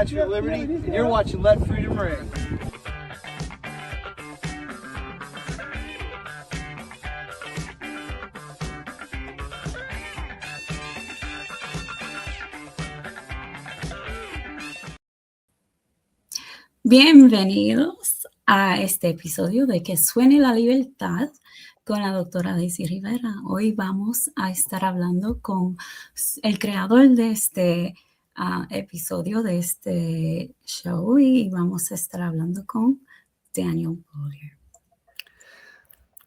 Statue of Liberty, and you're watching Let Freedom Ring. Bienvenidos a este episodio de Que Suene la Libertad con la doctora Daisy Rivera. Hoy vamos a estar hablando con el creador de este episodio, de este show, y vamos a estar hablando con Daniel Beaulieu.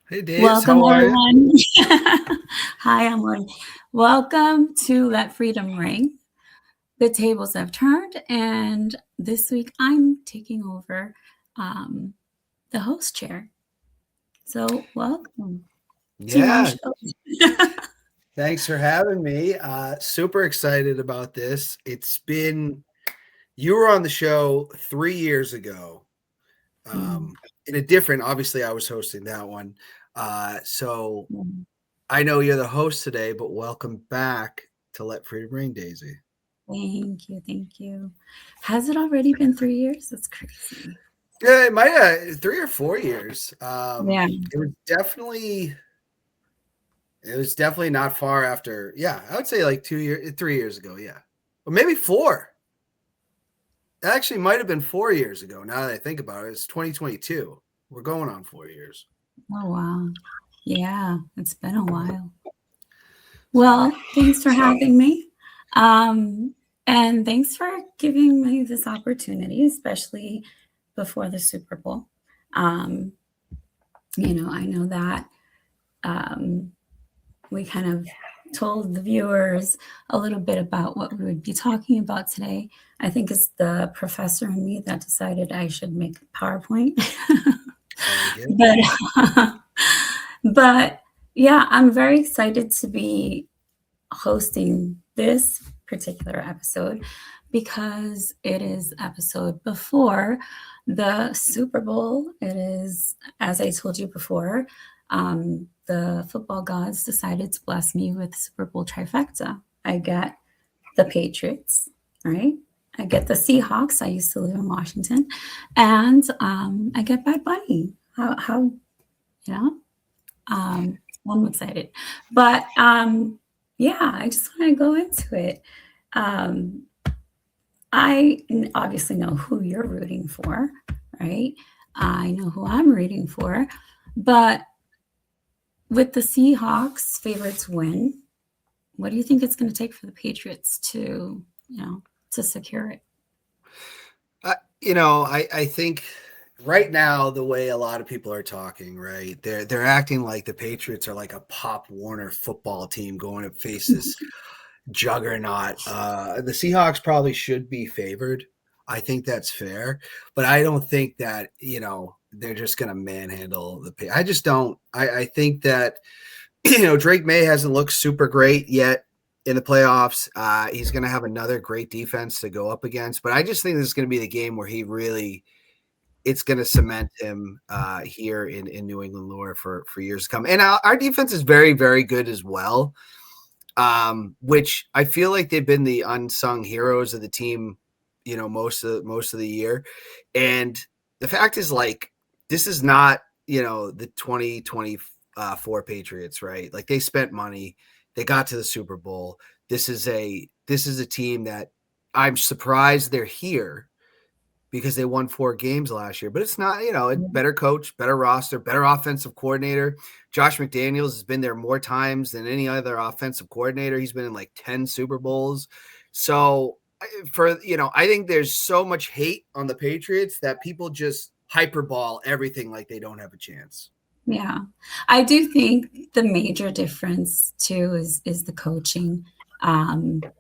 Hey, Dave. Welcome, how are everyone. you? Hi, Amor. Welcome to Let Freedom Ring. The tables have turned, and this week I'm taking over the host chair. So welcome to my show. Thanks for having me. Super excited about this. You were on the show 3 years ago. In a different, obviously I was hosting that one. So I know you're the host today, but welcome back to Let Freedom Ring, Daisy. Thank you. Has it already been 3 years? That's crazy. Yeah, it might have 3 or 4 years. Yeah. It was definitely not far after. Yeah, I would say like 3 years ago. Yeah, or maybe 4. It actually might have been 4 years ago. Now that I think about it, it's 2022. We're going on 4 years. Oh, wow. Yeah, it's been a while. Well, thanks for having me. And thanks for giving me this opportunity, especially before the Super Bowl. I know that we kind of told the viewers a little bit about what we would be talking about today. I think it's the professor in me that decided I should make a PowerPoint. But yeah, I'm very excited to be hosting this particular episode because it is episode before the Super Bowl. It is, as I told you before, the football gods decided to bless me with Super Bowl trifecta. I get the Patriots, right? I get the Seahawks. I used to live in Washington, and I get Bad Bunny. How I'm excited, but yeah, I just want to go into it. I obviously know who you're rooting for, right? I know who I'm rooting for, but with the Seahawks favorites win, what do you think it's going to take for the Patriots to secure it? I think right now the way a lot of people are talking, right? They're acting like the Patriots are like a Pop Warner football team going to face this juggernaut. The Seahawks probably should be favored. I think that's fair, but I don't think that they're just going to manhandle the Patriots. I just don't. I think that Drake May hasn't looked super great yet in the playoffs. He's going to have another great defense to go up against, but I just think this is going to be the game where it's going to cement him here in New England lore for years to come. And our defense is very, very good as well, which I feel like they've been the unsung heroes of the team, most of the year. And the fact is, like, this is not, the 2024 Patriots, right? Like, they spent money. They got to the Super Bowl. This is a team that I'm surprised they're here because they won 4 games last year, but it's not, better coach, better roster, better offensive coordinator. Josh McDaniels has been there more times than any other offensive coordinator. He's been in like 10 Super Bowls. So I think there's so much hate on the Patriots that people just hyperball everything like they don't have a chance. Yeah, I do think the major difference too is the coaching, and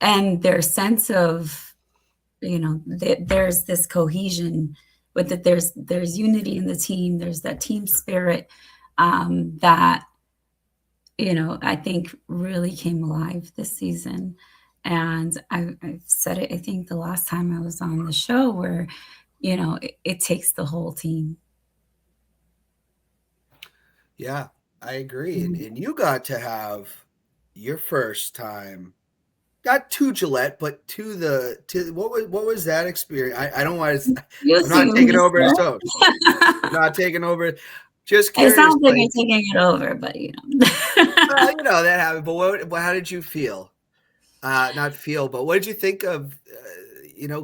their sense of, there's this cohesion with it. There's unity in the team. There's that team spirit that I think really came alive this season. And I've said it, I think the last time I was on the show, where it takes the whole team. Yeah, I agree. And you got to have your first time not to Gillette, but to what was that experience? I don't want to. You I'm not assume, taking over his mister. toes. I'm not taking over. Just It curious, sounds like like, you're taking it over, but that happened. But how did you feel? Not feel, but what did you think of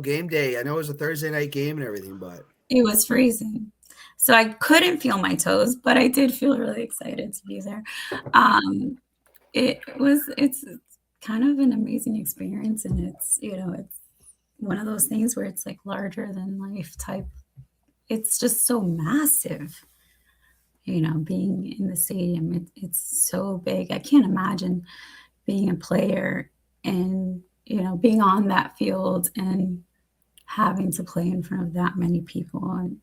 game day? I know it was a Thursday night game and everything, but it was freezing. So I couldn't feel my toes, but I did feel really excited to be there. It's kind of an amazing experience, and it's one of those things where it's like larger than life type. It's just so massive, being in the stadium. It's so big. I can't imagine being a player and, being on that field and having to play in front of that many people, and,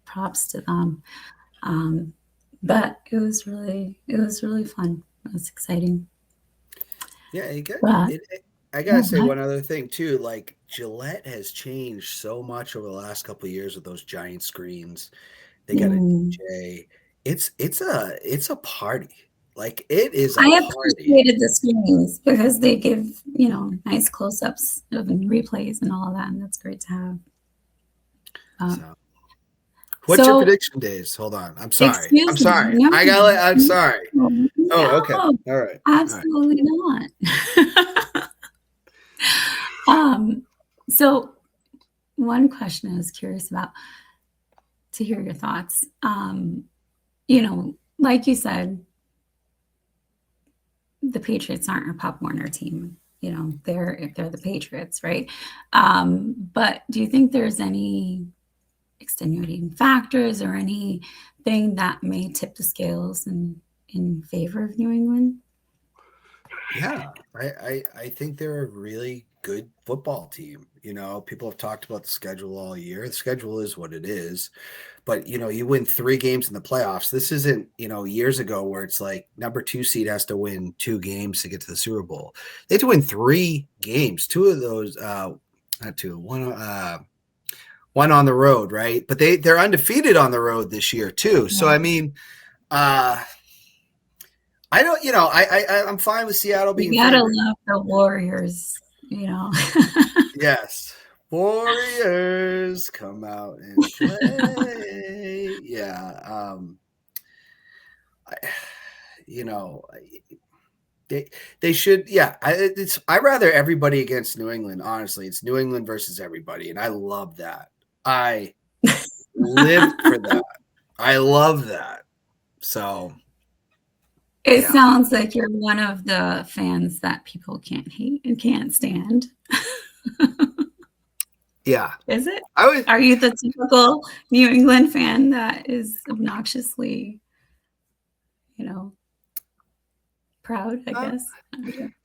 props to them. But it was really fun. It was exciting. yeah, you got But it. I gotta say one other thing too. Like Gillette has changed so much over the last couple of years with those giant screens. They got a DJ. It's a party. Like it is a I party. appreciated the screens because they give, nice close-ups of replays and all of that, and that's great to have. What's your prediction days? Hold on. I'm sorry. I'm sorry. No, I'm sorry. No, Oh, okay. All right. Absolutely not. So one question I was curious about to hear your thoughts. Like you said, the Patriots aren't a Pop Warner team. They're the Patriots, right? But do you think there's any extenuating factors or anything that may tip the scales in favor of New England? Yeah, I think they're a really good football team. People have talked about the schedule all year. The schedule is what it is. But, you win 3 games in the playoffs. This isn't, years ago where it's like number 2 seed has to win 2 games to get to the Super Bowl. They have to win 3 games. 2 of those, not 2, one on the road, right? But they're undefeated on the road this year too. So, I mean, I don't, I'm fine with Seattle being You gotta favored. love the Warriors, Yes. Warriors come out and play. Yeah. They should. Yeah. I rather everybody against New England. Honestly, it's New England versus everybody. And I love that. I live for that. I love that. So it sounds like you're one of the fans that people can't hate and can't stand. Yeah. Is it? Are you the typical New England fan that is obnoxiously, proud, I guess?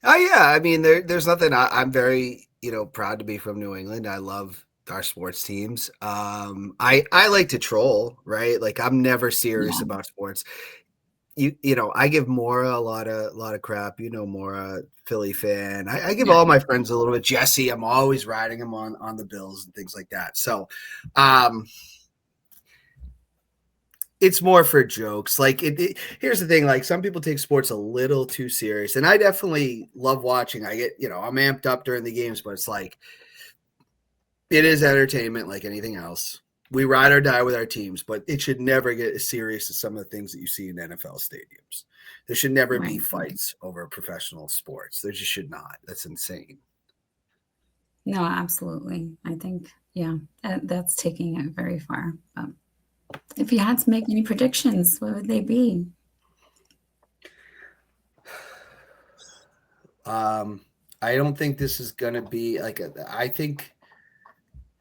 Oh yeah. I mean, there's nothing. I'm very, proud to be from New England. I love our sports teams. I like to troll, right? Like I'm never serious about sports. I give Maura a lot of crap. Maura, Philly fan. I give all my friends a little bit. Jesse, I'm always riding him on the Bills and things like that. So, it's more for jokes. Like here's the thing. Like some people take sports a little too serious, and I definitely love watching. I get, I'm amped up during the games, but it's like it is entertainment like anything else. We ride or die with our teams, but it should never get as serious as some of the things that you see in NFL stadiums. There should never be fights over professional sports. There just should not. That's insane. No, absolutely. I think, that's taking it very far. If you had to make any predictions, what would they be? I don't think this is going to be I think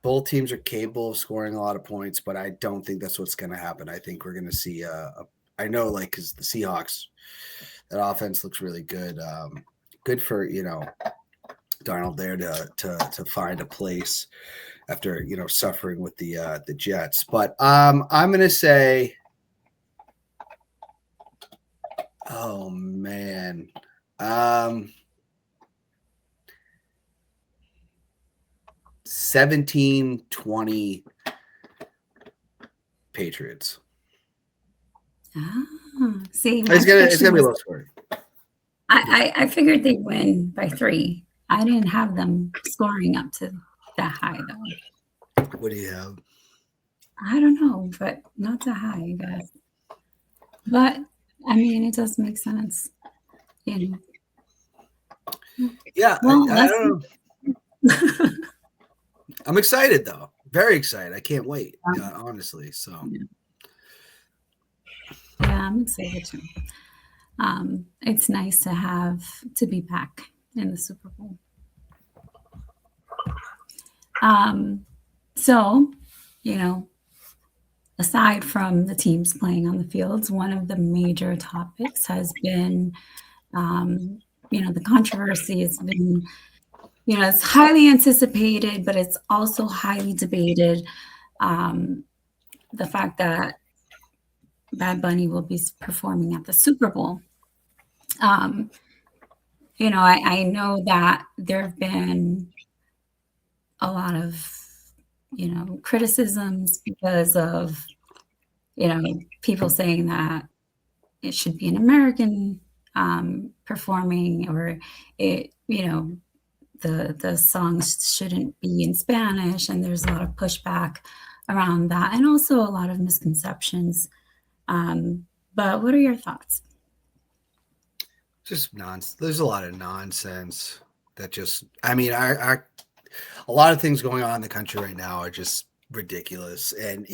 both teams are capable of scoring a lot of points, but I don't think that's what's going to happen. I think we're going to see I know, because the Seahawks, that offense looks really good. Good for, Darnold there to find a place after, suffering with the Jets. But I'm going to say, oh man. 17-20 Patriots. See, it's gonna be a low score. I figured they'd win by 3. I didn't have them scoring up to that high, though. What do you have? I don't know, but not that high, I guess. But, I mean, it does make sense. You know. Yeah, Well, I don't know. I'm excited, though. Very excited. I can't wait, honestly. So, yeah, I'm excited too. It's nice to be back in the Super Bowl. So, you know, aside from the teams playing on the fields, one of the major topics has been, the controversy has been, it's highly anticipated, but it's also highly debated. The fact that Bad Bunny will be performing at the Super Bowl. I know that there have been a lot of, criticisms because of, people saying that it should be an American performing, or the songs shouldn't be in Spanish, and there's a lot of pushback around that, and also a lot of misconceptions. But what are your thoughts? just nonsense. There's a lot of nonsense that just, I mean, a lot of things going on in the country right now are just ridiculous. And,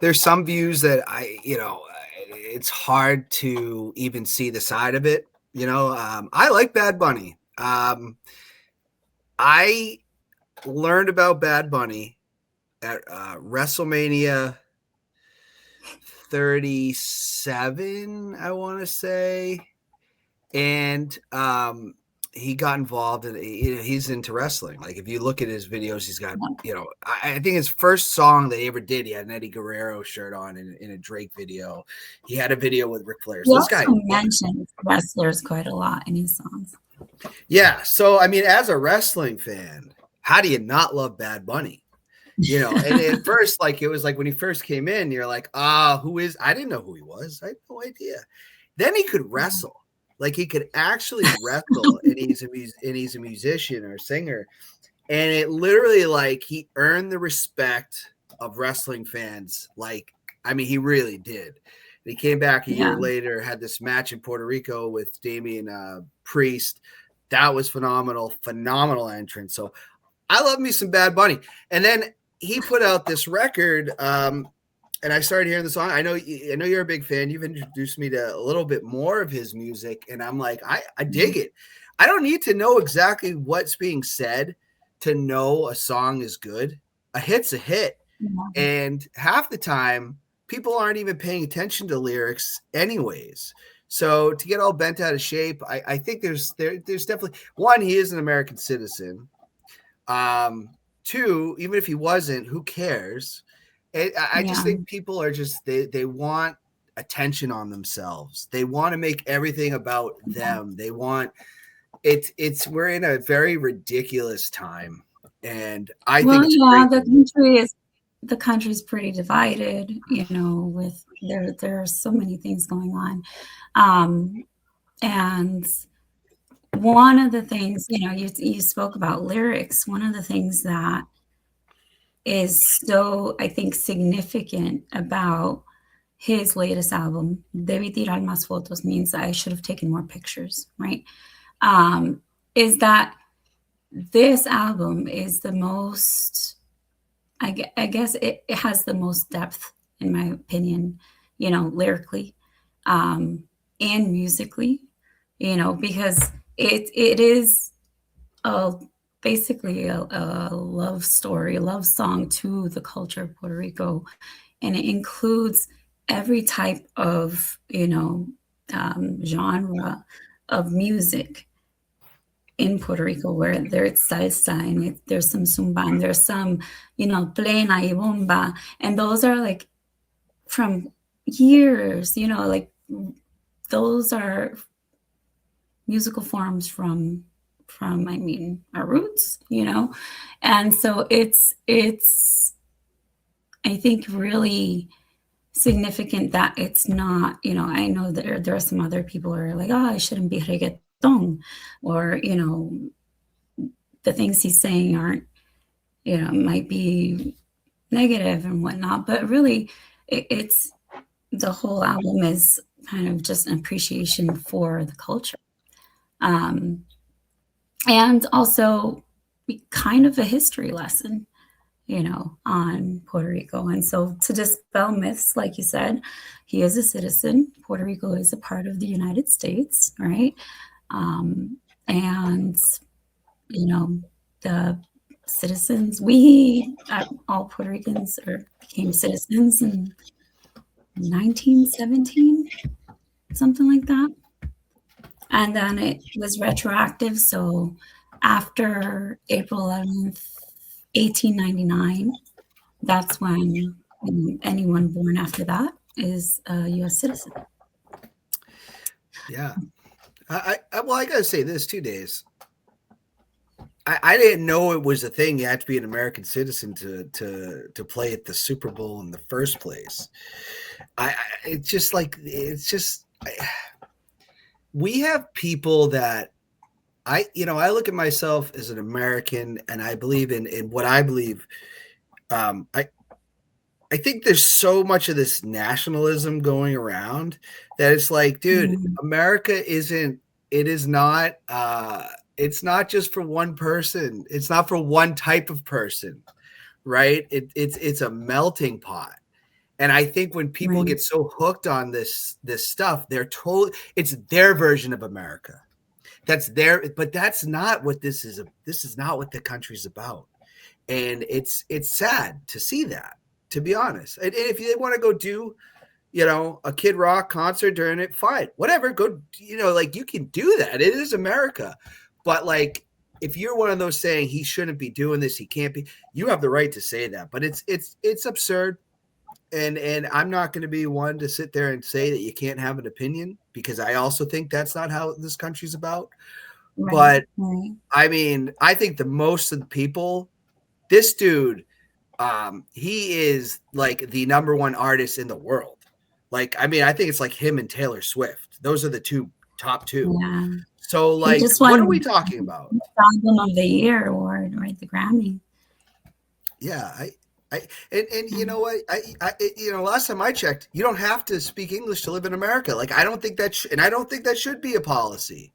there's some views that it's hard to even see the side of it. I like Bad Bunny. I learned about Bad Bunny at WrestleMania 37, I want to say. And he got involved in, he's into wrestling. Like, if you look at his videos, he's got, I think his first song that he ever did, he had an Eddie Guerrero shirt on in a Drake video. He had a video with Ric Flair. So He this guy also mentions wrestlers quite a lot in his songs. Yeah. So, I mean, as a wrestling fan, how do you not love Bad Bunny? And at first, it was like when he first came in, you're like, who is, I didn't know who he was. I had no idea. Then he could wrestle. Like, he could actually wrestle, and he's a musician or a singer. And it literally, he earned the respect of wrestling fans. He really did. And he came back a year later, had this match in Puerto Rico with Damian Priest. That was phenomenal entrance. So I love me some Bad Bunny. And then he put out this record, and I started hearing the song. I know you're a big fan. You've introduced me to a little bit more of his music, and I'm like, I dig it. I don't need to know exactly what's being said to know a song is good. A hit's a hit. And half the time, people aren't even paying attention to lyrics anyways. So to get all bent out of shape, I think there's definitely, one, he is an American citizen. Two, even if he wasn't, who cares? I just think people are just, they want attention on themselves. They want to make everything about them. They want we're in a very ridiculous time. And I think the country's pretty divided, with there are so many things going on. And one of the things, you spoke about lyrics. One of the things that is so, I think, significant about his latest album, Debí tirar más fotos, means I should have taken more pictures, right? Is that this album is the most, I guess it has the most depth, in my opinion, lyrically, and musically, because it is basically a love story, a love song to the culture of Puerto Rico. And it includes every type of, genre of music in Puerto Rico, where there's salsa, and there's some zumba, and there's some, plena y bomba. And those are from years, those are musical forms from our roots, and so it's I think really significant that it's not, I know there are some other people who are like, oh, I shouldn't be reggaeton, or, the things he's saying aren't, might be negative and whatnot, but really it's the whole album is kind of just an appreciation for the culture. And also kind of a history lesson, on Puerto Rico. And so to dispel myths, like you said, he is a citizen. Puerto Rico is a part of the United States, right? And, the citizens, all Puerto Ricans became citizens in 1917, something like that. And then it was retroactive. So after April 11th, 1899, that's when anyone born after that is a U.S. citizen. Yeah. I got to say this, 2 days. I didn't know it was a thing. You had to be an American citizen to play at the Super Bowl in the first place. We have people that I look at myself as an American, and I believe in what I believe. I think there's so much of this nationalism going around that it's like, dude, America it's not just for one person. It's not for one type of person, right? It's a melting pot. And I think when people get so hooked on this stuff, they're told it's their version of America. But that's not what this is. This is not what the country's about. And it's sad to see that, to be honest. And if they want to go do, a Kid Rock concert during it, fine, whatever, go, you can do that. It is America. But if you're one of those saying he shouldn't be doing this, he can't be, you have the right to say that, but it's absurd. And I'm not going to be one to sit there and say that you can't have an opinion, because I also think that's not how this country's about. But I mean, I think the most of the people, this dude, he is like the number one artist in the world. I think it's like him and Taylor Swift. Those are the top two. Yeah. So what are we talking about? Album of the Year award, right? The Grammy. Yeah. You know what? Last time I checked, you don't have to speak English to live in America. I don't think I don't think that should be a policy.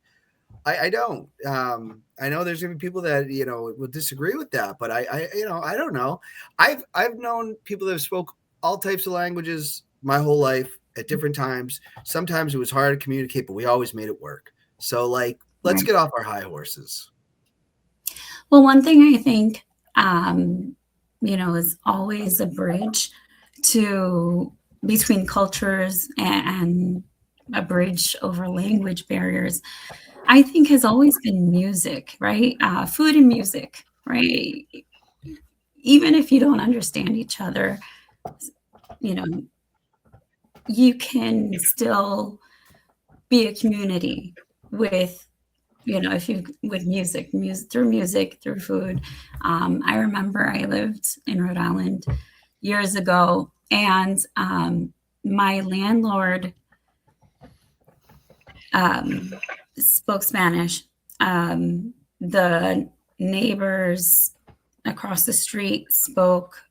I don't. I know there's going to be people that will disagree with that, but I don't know. I've known people that have spoke all types of languages my whole life at different times. Sometimes it was hard to communicate, but we always made it work. So let's get off our high horses. Well, one thing I think is always a bridge between cultures and a bridge over language barriers, I think, has always been music, right? Food and music, right? Even if you don't understand each other, you can still be a community with, with music, through food. I remember I lived in Rhode Island years ago, and my landlord spoke Spanish. The neighbors across the street spoke,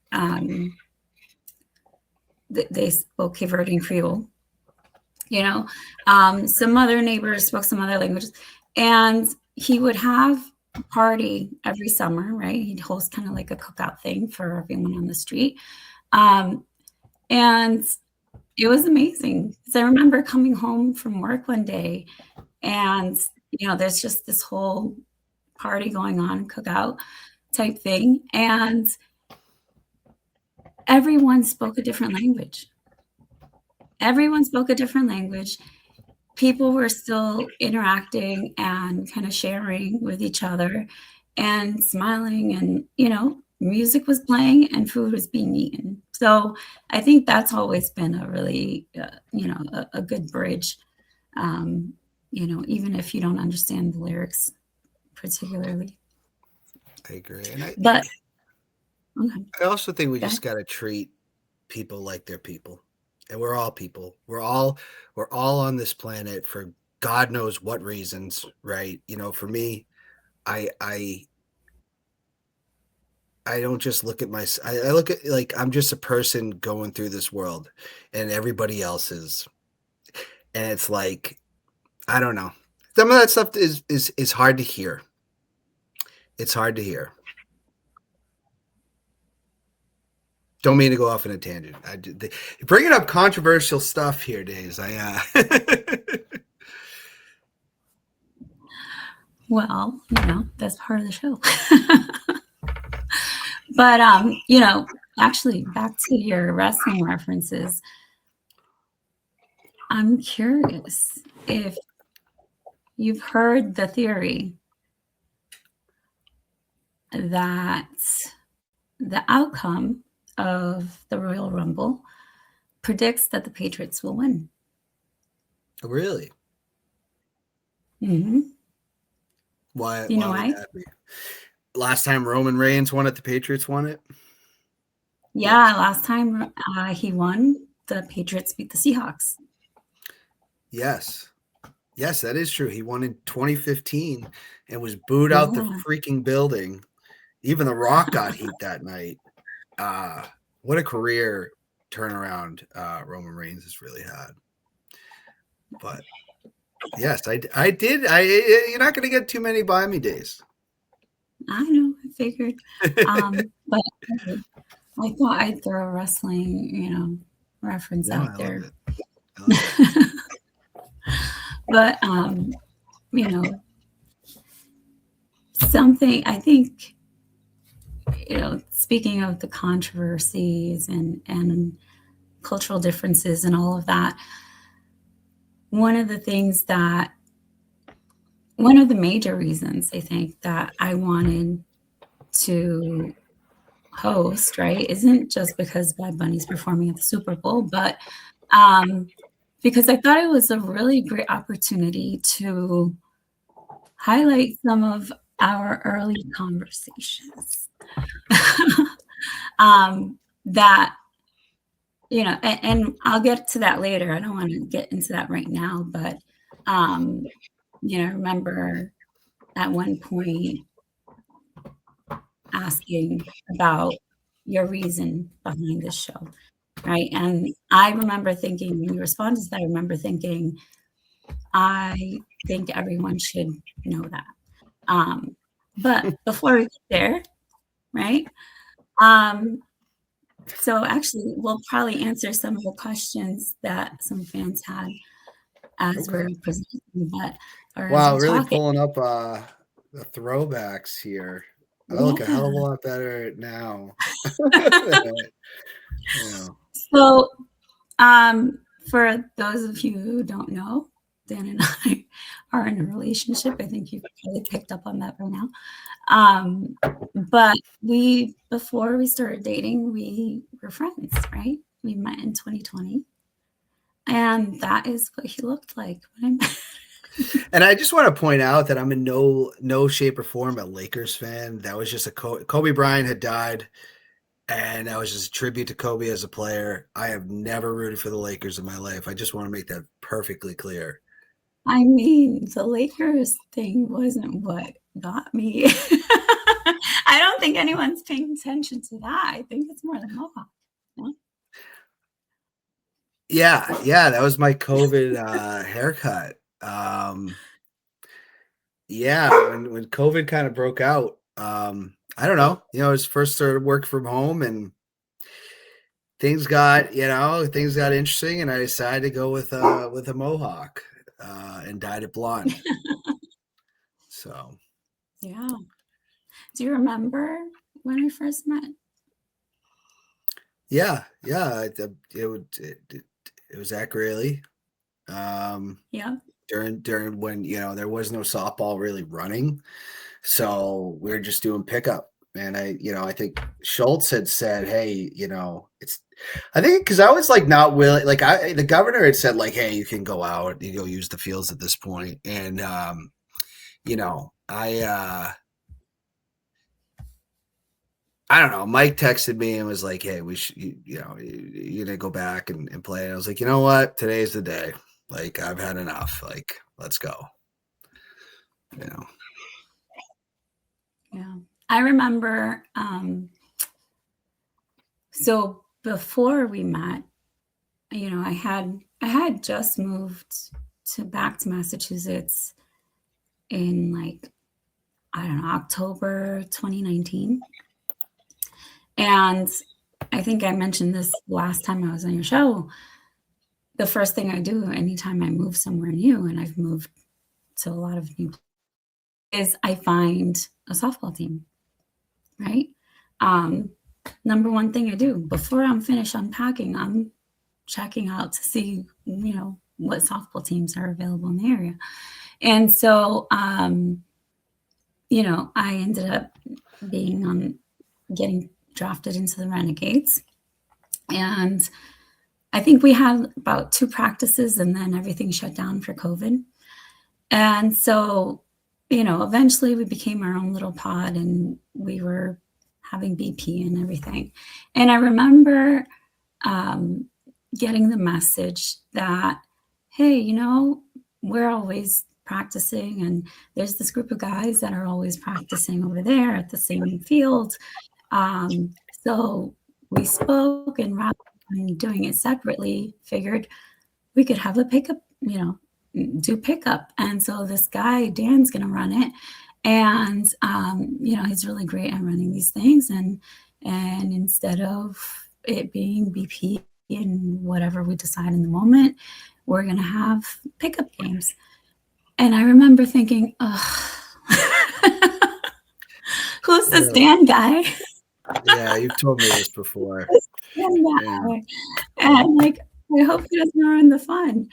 they spoke Cape Verdean Creole. Some other neighbors spoke some other languages, and he would have a party every summer, right? He'd host kind of like a cookout thing for everyone on the street. And it was amazing, because I remember coming home from work one day, and there's just this whole party going on, cookout type thing, and everyone spoke a different language. People were still interacting and kind of sharing with each other and smiling, and music was playing and food was being eaten. So I think that's always been a really a good bridge, even if you don't understand the lyrics particularly. I agree. I also think we just got to treat people like they're people. and we're all people. We're all on this planet for God knows what reasons, right? You know, for me, I don't just look at I look at like I'm just a person going through this world, and everybody else is, and it's like I don't know. Some of that stuff is hard to hear. It's hard to hear. Don't mean to go off on a tangent. Bringing up controversial stuff here, Days. Well, that's part of the show. But actually, back to your wrestling references. I'm curious if you've heard the theory that the outcome of the Royal Rumble predicts that the Patriots will win. Really? Mm-hmm. Why? You know would why? that be? Last time Roman Reigns won it, the Patriots won it. Yeah, last time he won, the Patriots beat the Seahawks. Yes, that is true. He won in 2015 and was booed out the freaking building. Even The Rock got heat that night. What a career turnaround Roman Reigns has really had. But yes, I did. You're not going to get too many by me, Days. I know. I figured. But I thought I'd throw a wrestling, reference out there. I love it. But something I think, speaking of the controversies and cultural differences and all of that, one of the major reasons I think that I wanted to host, right, isn't just because Bad Bunny's performing at the Super Bowl, but because I thought it was a really great opportunity to highlight some of our early conversations that, and I'll get to that later. I don't want to get into that right now, but, remember at one point asking about your reason behind this show, right? And I remember thinking, when you responded to that, I remember thinking, I think everyone should know that. But before we get there, right? So actually, we'll probably answer some of the questions that some fans had as we're presenting. But wow, really pulling up the throwbacks here. I look a hell of a lot better now. So, for those of you who don't know, Dan and I are in a relationship. I think you've probably picked up on that by now. But before we started dating, we were friends, right? We met in 2020. And that is what he looked like when I met. And I just want to point out that I'm in no shape or form a Lakers fan. That was just Kobe Bryant had died, and that was just a tribute to Kobe as a player. I have never rooted for the Lakers in my life. I just want to make that perfectly clear. I mean, the Lakers thing wasn't what got me. I don't think anyone's paying attention to that. I think it's more the Mohawk. Yeah, that was my COVID haircut. When COVID kind of broke out, I don't know, I was first started work from home and things got interesting, and I decided to go with a Mohawk and dyed it blonde. So, yeah. Do you remember when we first met? Yeah. It was accurately. Yeah. During when there was no softball really running, so we were just doing pickup. And I think Schultz had said, "Hey, it's." I think because I was like not willing. Like the governor had said, like, "Hey, you can go out, you go use the fields at this point." And I don't know. Mike texted me and was like, "Hey, we should, you're gonna go back and play." And I was like, "You know what? Today's the day. Like, I've had enough. Like, let's go." You know. Yeah. I remember, so before we met, I had just moved back to Massachusetts in like, I don't know, October 2019. And I think I mentioned this last time I was on your show. The first thing I do anytime I move somewhere new, and I've moved to a lot of new places, is I find a softball team, right? Number one thing I do before I'm finished unpacking, I'm checking out to see, what softball teams are available in the area. And so, I ended up getting drafted into the Renegades. And I think we had about 2 practices and then everything shut down for COVID. And so, eventually we became our own little pod and we were having BP and everything. And I remember getting the message that, hey, we're always practicing and there's this group of guys that are always practicing over there at the same field. So we spoke, and rather than doing it separately, figured we could have a pickup, do pickup. And so this guy, Dan's going to run it. And, he's really great at running these things. And instead of it being BP and whatever we decide in the moment, we're going to have pickup games. And I remember thinking, who's this Dan guy? Yeah, you've told me this before. Dan guy. And like, I hope he doesn't ruin the fun,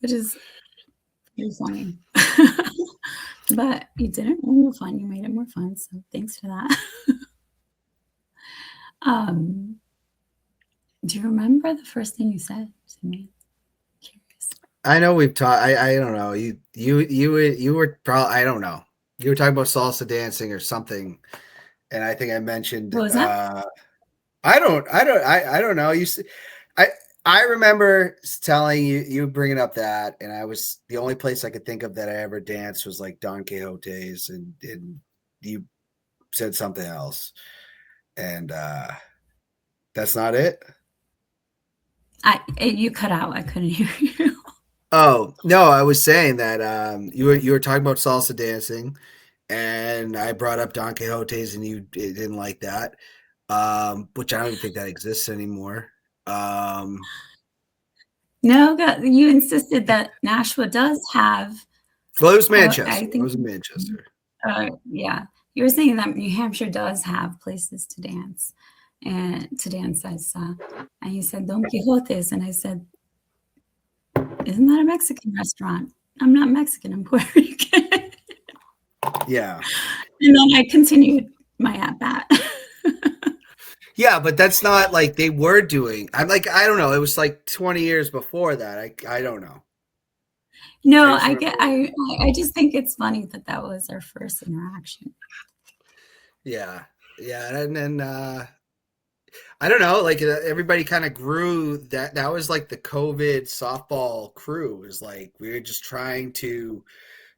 which is pretty funny. But you didn't ruin the fun. You made it more fun. So thanks for that. Do you remember the first thing you said to me? Curious. I know we've talked. I don't know. You were probably, I don't know. You were talking about salsa dancing or something, and I think I mentioned. What was that? I don't know. I remember telling you bringing up that, and I was the only place I could think of that I ever danced was like Don Quixote's, and you said something else, and that's not it. You cut out. I couldn't hear you. Oh no, I was saying that you were talking about salsa dancing, and I brought up Don Quixote's, and you didn't like that, which I don't even think that exists anymore. No, you insisted that Nashua does have. Well, it was Manchester. I think it was in Manchester. Yeah, you were saying that New Hampshire does have places to dance, and to dance as, and you said Don Quixote's, and I said, isn't that a Mexican restaurant? I'm not Mexican. I'm Puerto Rican. Yeah. And then I continued my at-bat. Yeah, but that's not like they were doing. I'm like, I don't know. It was like 20 years before that. I don't know. No, I just think it's funny that was our first interaction. Yeah. And then I don't know, like everybody kind of grew. That was like the COVID softball crew. It was like we were just trying to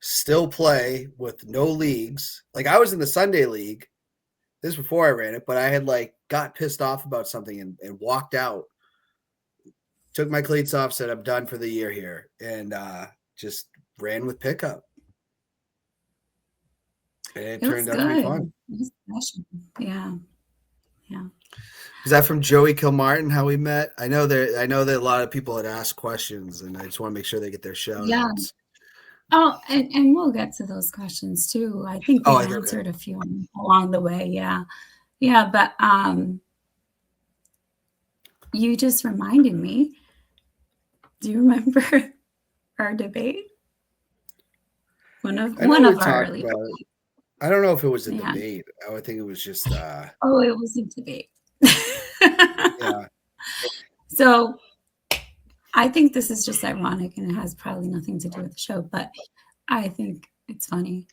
still play with no leagues. Like I was in the Sunday league. This is before I ran it, but I had like got pissed off about something and walked out. Took my cleats off, said I'm done for the year here, and just ran with pickup. And it turned out to be fun. Yeah. Is that from Joey Kilmartin, how we met? I know that a lot of people had asked questions, and I just want to make sure they get their shout outs. Oh, and we'll get to those questions too. I think we answered a few along the way. Yeah, but you just reminded me. Do you remember our debate? One of our early debates. I don't know if it was a debate. I would think it was just. Oh, it was a debate. Yeah. So I think this is just ironic, and it has probably nothing to do with the show, but I think it's funny.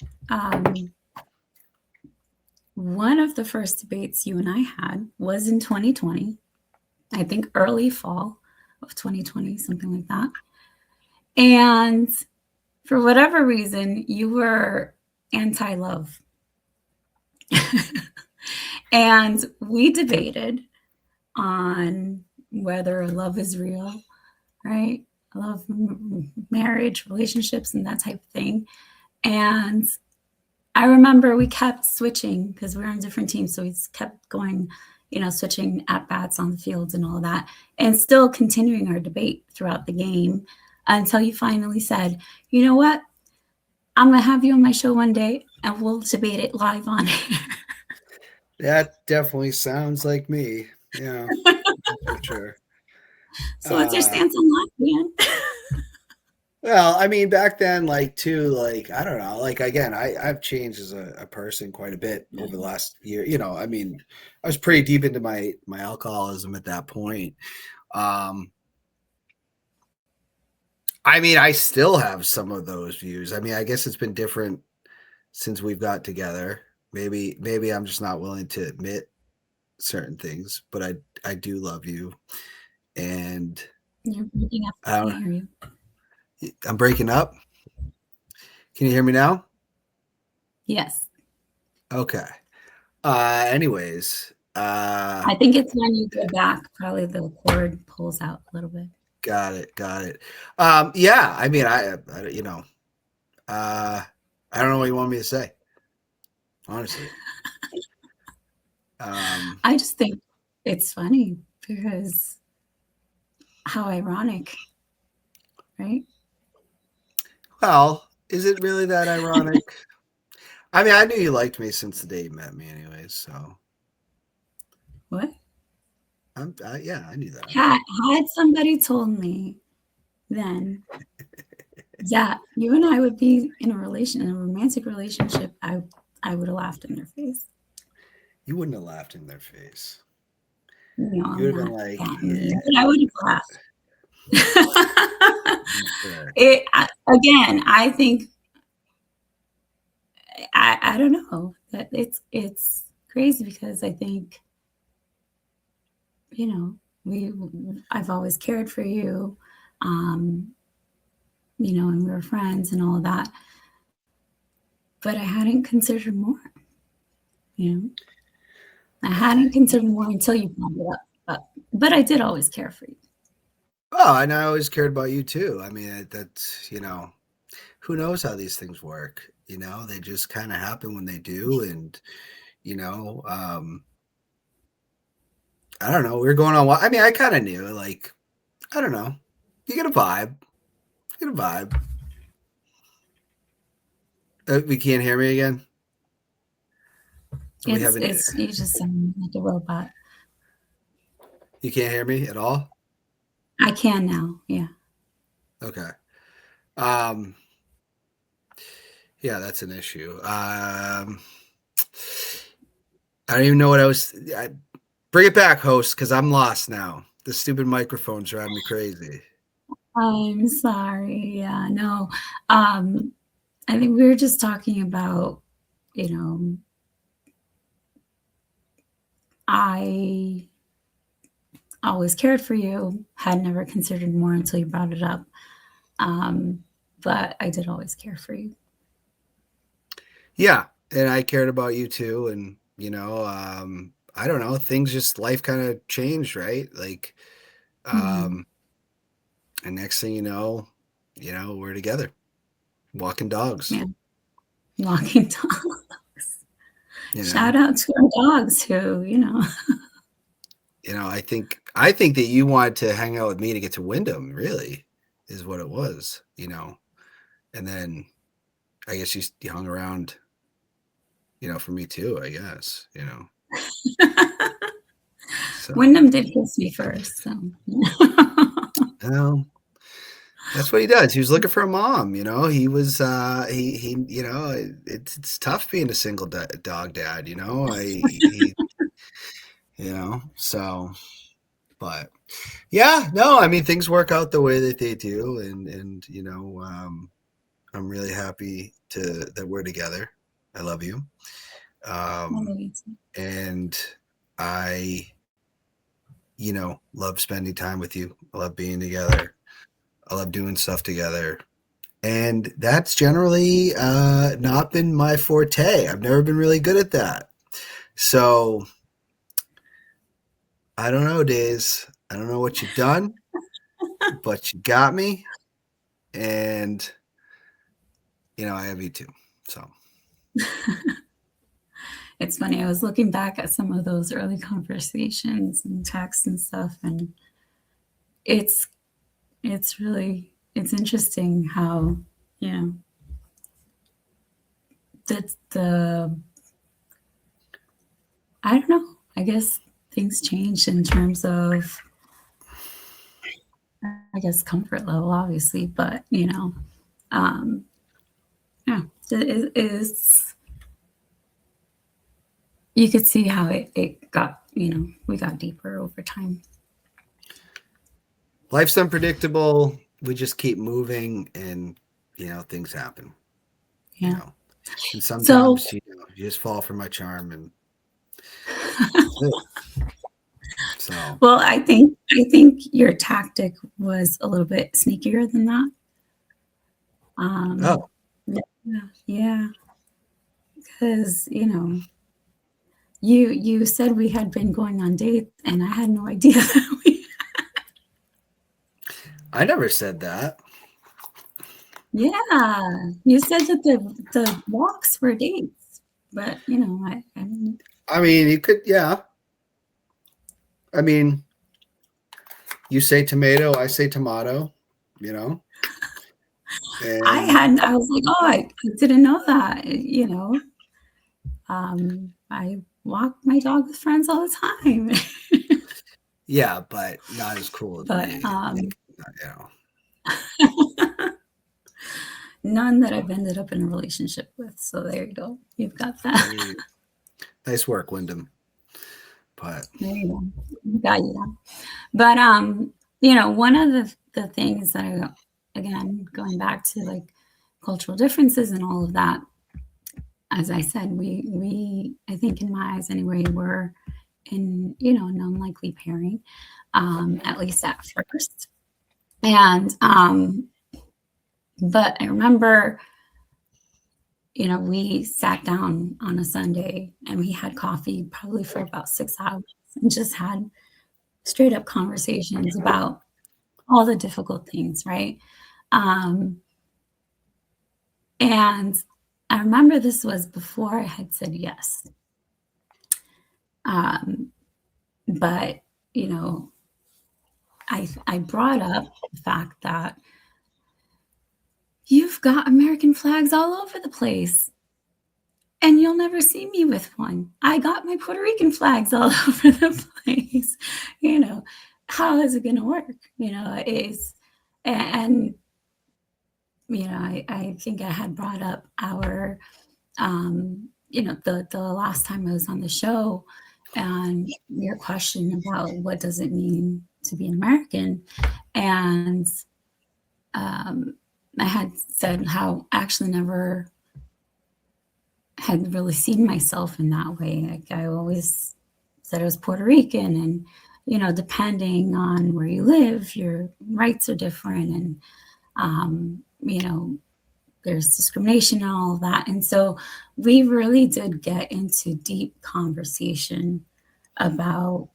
one of the first debates you and I had was in 2020. I think early fall of 2020, something like that. And for whatever reason, you were anti-love. And we debated on whether love is real, right? Love, marriage, relationships, and that type of thing. And I remember we kept switching because we were on different teams. So we kept going, switching at bats on the fields and all that, and still continuing our debate throughout the game until you finally said, you know what? I'm going to have you on my show one day and we'll debate it live on air. That definitely sounds like me. Yeah, for sure. So what's your stance on that, Dan? Well, I mean, back then, like, too, like, I don't know, like, again, I've changed as a person quite a bit over the last year. I mean, I was pretty deep into my alcoholism at that point. I mean, I still have some of those views. I mean, I guess it's been different since we've got together. Maybe I'm just not willing to admit certain things, but I do love you. And You're breaking up. I can't hear you. I'm breaking up. Can you hear me now? Yes. Okay. Anyways, I think it's when you go back, probably the cord pulls out a little bit. Got it. Yeah. I mean, I don't know what you want me to say, honestly. I just think it's funny because how ironic, right? Well, is it really that ironic? I mean, I knew you liked me since the day you met me anyways, so. What? Yeah, I knew that. Had somebody told me then that you and I would be in a romantic relationship, I would have laughed in their face. You wouldn't have laughed in their face. No, you would have been like, yeah. But I would have laughed. Sure. Again, I think I don't know that it's crazy because I think I've always cared for you, and we were friends and all of that, but I hadn't considered more. I hadn't considered more until you brought it up, but I did always care for you. Oh, and I always cared about you too. I mean, that's, who knows how these things work? They just kind of happen when they do. And, I don't know. We were going on. I mean, I kind of knew, like, I don't know. You get a vibe. We can't hear me again. You just sound like a robot. You can't hear me at all? I can now. Yeah. Okay. Yeah, that's an issue. I don't even know what bring it back, host, because I'm lost now. The stupid microphone's driving me crazy. I'm sorry. Yeah, no. I think we were just talking about, I always cared for you, had never considered more until you brought it up. But I did always care for you. Yeah, and I cared about you too. And, I don't know, life kind of changed, right? Like, and next thing you know, we're together, walking dogs. Yeah. Walking dogs. Shout out to our dogs who, I think that you wanted to hang out with me to get to Wyndham, really, is what it was, and then I guess you hung around, for me too, I guess, So, Wyndham did kiss me first, so. Well, that's what he does. He was looking for a mom, he was, it's tough being a single dog dad, so, but yeah, no, I mean, things work out the way that they do. And, I'm really happy that we're together. I love you. And I, love spending time with you. I love being together. I love doing stuff together. And that's generally not been my forte. I've never been really good at that. So I don't know, Days. I don't know what you've done, but you got me. And, I have you too. So it's funny. I was looking back at some of those early conversations and texts and stuff, and it's interesting how, I don't know, I guess things changed in terms of, I guess, comfort level, obviously, but, yeah, it's, you could see how it got, we got deeper over time. Life's unpredictable. We just keep moving and, things happen. Yeah. And sometimes, you just fall for my charm and so. Well, I think your tactic was a little bit sneakier than that. Yeah. Because, you said we had been going on dates and I had no idea that we I never said that. Yeah. You said that the walks were dates, but I mean, you could, yeah. I mean, you say tomato, I say tomato, And I was like, oh, I didn't know that, I walk my dog with friends all the time. Yeah, but not as cool as But me. None that I've ended up in a relationship with. So there you go. You've got that. Nice work, Wyndham. But there you go. You got you. But one of the things that again, going back to like cultural differences and all of that, as I said, we I think in my eyes anyway, were in, an unlikely pairing, at least at first. And but I remember, we sat down on a Sunday and we had coffee probably for about 6 hours and just had straight up conversations about all the difficult things, right? And I remember this was before I had said yes. But, I brought up the fact that you've got American flags all over the place and you'll never see me with one. I got my Puerto Rican flags all over the place. How is it going to work? I think I had brought up our, the last time I was on the show and your question about what does it mean to be an American. And I had said how I actually never had really seen myself in that way. Like I always said I was Puerto Rican and, depending on where you live, your rights are different. And, there's discrimination and all of that. And so we really did get into deep conversation about,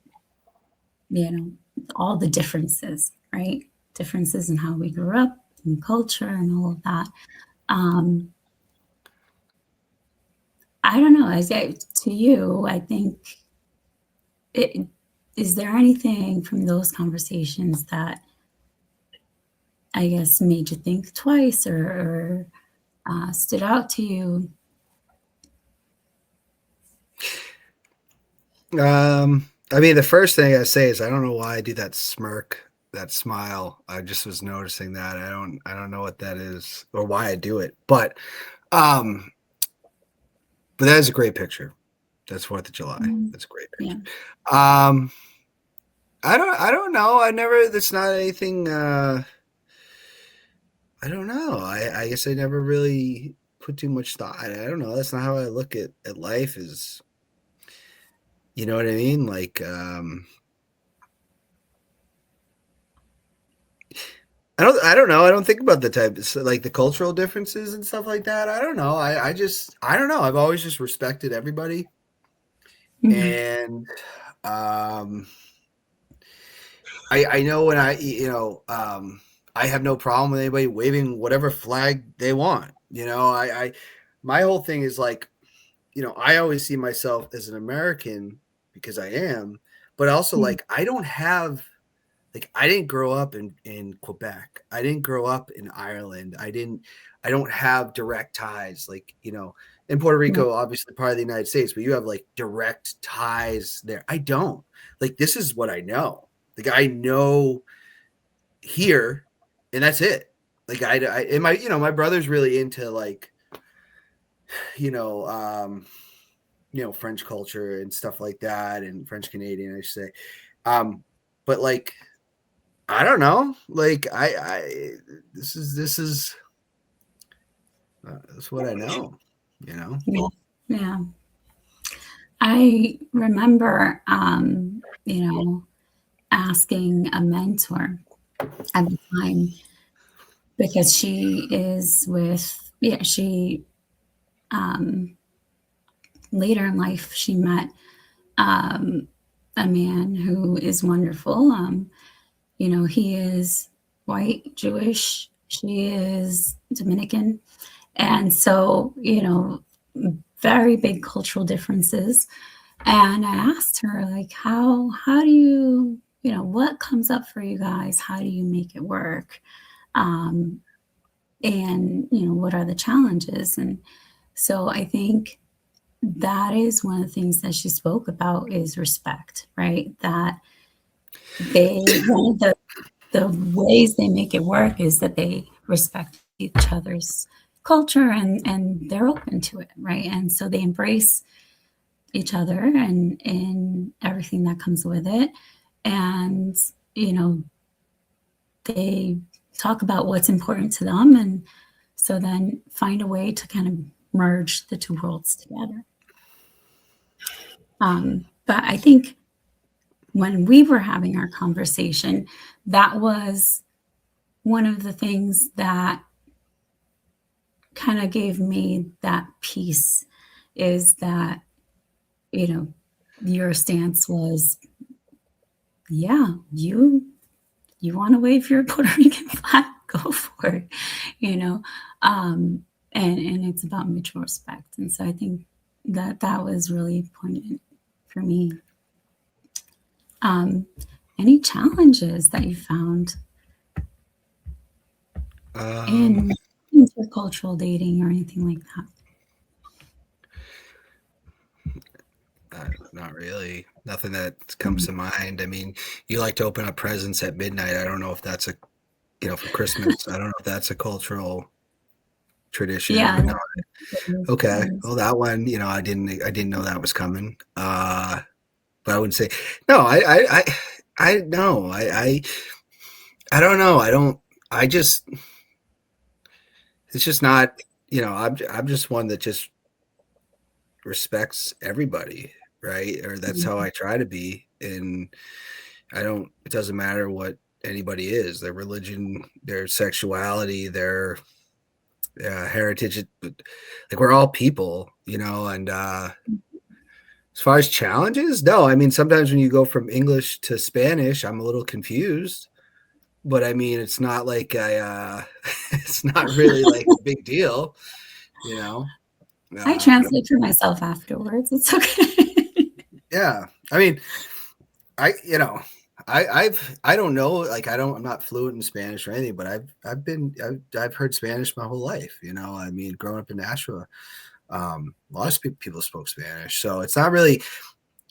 all the differences, right? Differences in how we grew up and culture and all of that. I don't know. To you, I think, is there anything from those conversations that I guess made you think twice or stood out to you? I mean, the first thing I say is I don't know why I do that smirk, that smile. I just was noticing that. I don't know what that is or why I do it. But that is a great picture. That's 4th of July. That's a great picture. Yeah. I don't know. That's not anything. I don't know. I guess I never really put too much thought. I don't know. That's not how I look at life. Is, you know what I mean? Like, I don't know. I don't think about the type of, like the cultural differences and stuff like that. I don't know. I don't know. I've always just respected everybody. And I know when I have no problem with anybody waving whatever flag they want. My whole thing is like, I always see myself as an American because I am, but also like I don't have, like, I didn't grow up in Quebec. I didn't grow up in Ireland. I don't have direct ties. Like, in Puerto Rico, obviously part of the United States, but you have like direct ties there. I don't. Like, this is what I know. Like, I know here, and that's it. Like, and my brother's really into like, French culture and stuff like that, and French Canadian, I should say. But like, I don't know. Like, this is that's what I know. Yeah. I remember, asking a mentor at the time, because she is with, she, later in life, she met a man who is wonderful. He is white, Jewish, she is Dominican. And so, very big cultural differences. And I asked her, like, how do you, what comes up for you guys? How do you make it work? And, what are the challenges? And so I think that is one of the things that she spoke about is respect, right? That one of the ways they make it work is that they respect each other's culture and they're open to it, right? And so they embrace each other and everything that comes with it. And, they talk about what's important to them. And so then find a way to kind of merge the two worlds together. But I think when we were having our conversation, that was one of the things that kind of gave me that peace, is that, your stance was, yeah, you want to wave your Puerto Rican flag, go for it, and it's about mutual respect. And so I think that was really poignant for me. Any challenges that you found in intercultural dating or anything like that? Not really. Nothing that comes to mind. I mean, you like to open up presents at midnight. I don't know if that's for Christmas. I don't know if that's a cultural tradition. Yeah. Okay. Well, that one, I didn't know that was coming. But I wouldn't say no. I no. I don't know. It's just not. I'm just one that just respects everybody, right? Or that's how I try to be. And it doesn't matter what anybody is, their religion, their sexuality, their heritage. Like, we're all people, and as far as challenges, no. I mean, sometimes when you go from English to Spanish, I'm a little confused, but I mean, it's not like it's not really like a big deal, I translate for myself afterwards. It's okay. Yeah. I mean, I don't know, like, I'm not fluent in Spanish or anything, but I've heard Spanish my whole life, I mean, growing up in Nashville, a lot of people spoke Spanish. So it's not really,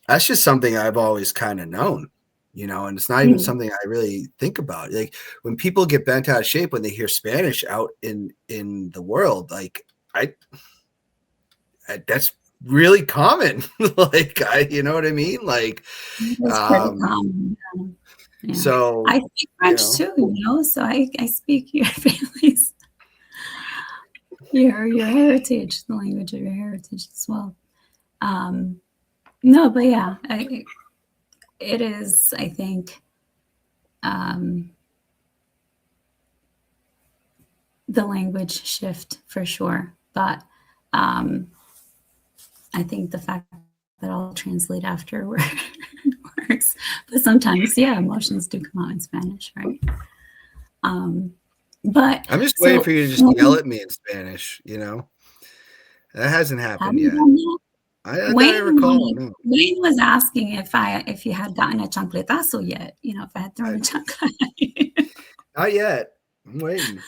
that's just something I've always kind of known, and it's not even something I really think about. Like, when people get bent out of shape when they hear Spanish out in the world, like, that's really common. Like, you know what I mean? Like, it's pretty common. Yeah. So I speak French too, so I speak your families. your heritage, the language of your heritage as well. No, but yeah, it is, I think, the language shift for sure. But I think the fact that I'll translate afterward works. But sometimes, yeah, emotions do come out in Spanish, right? But I'm just waiting for you to just yell at me in Spanish, you know? That hasn't happened yet. That I recall. No. Wayne was asking if you had gotten a chancletazo yet, you know, if I had thrown a chancleta. Not yet. I'm waiting.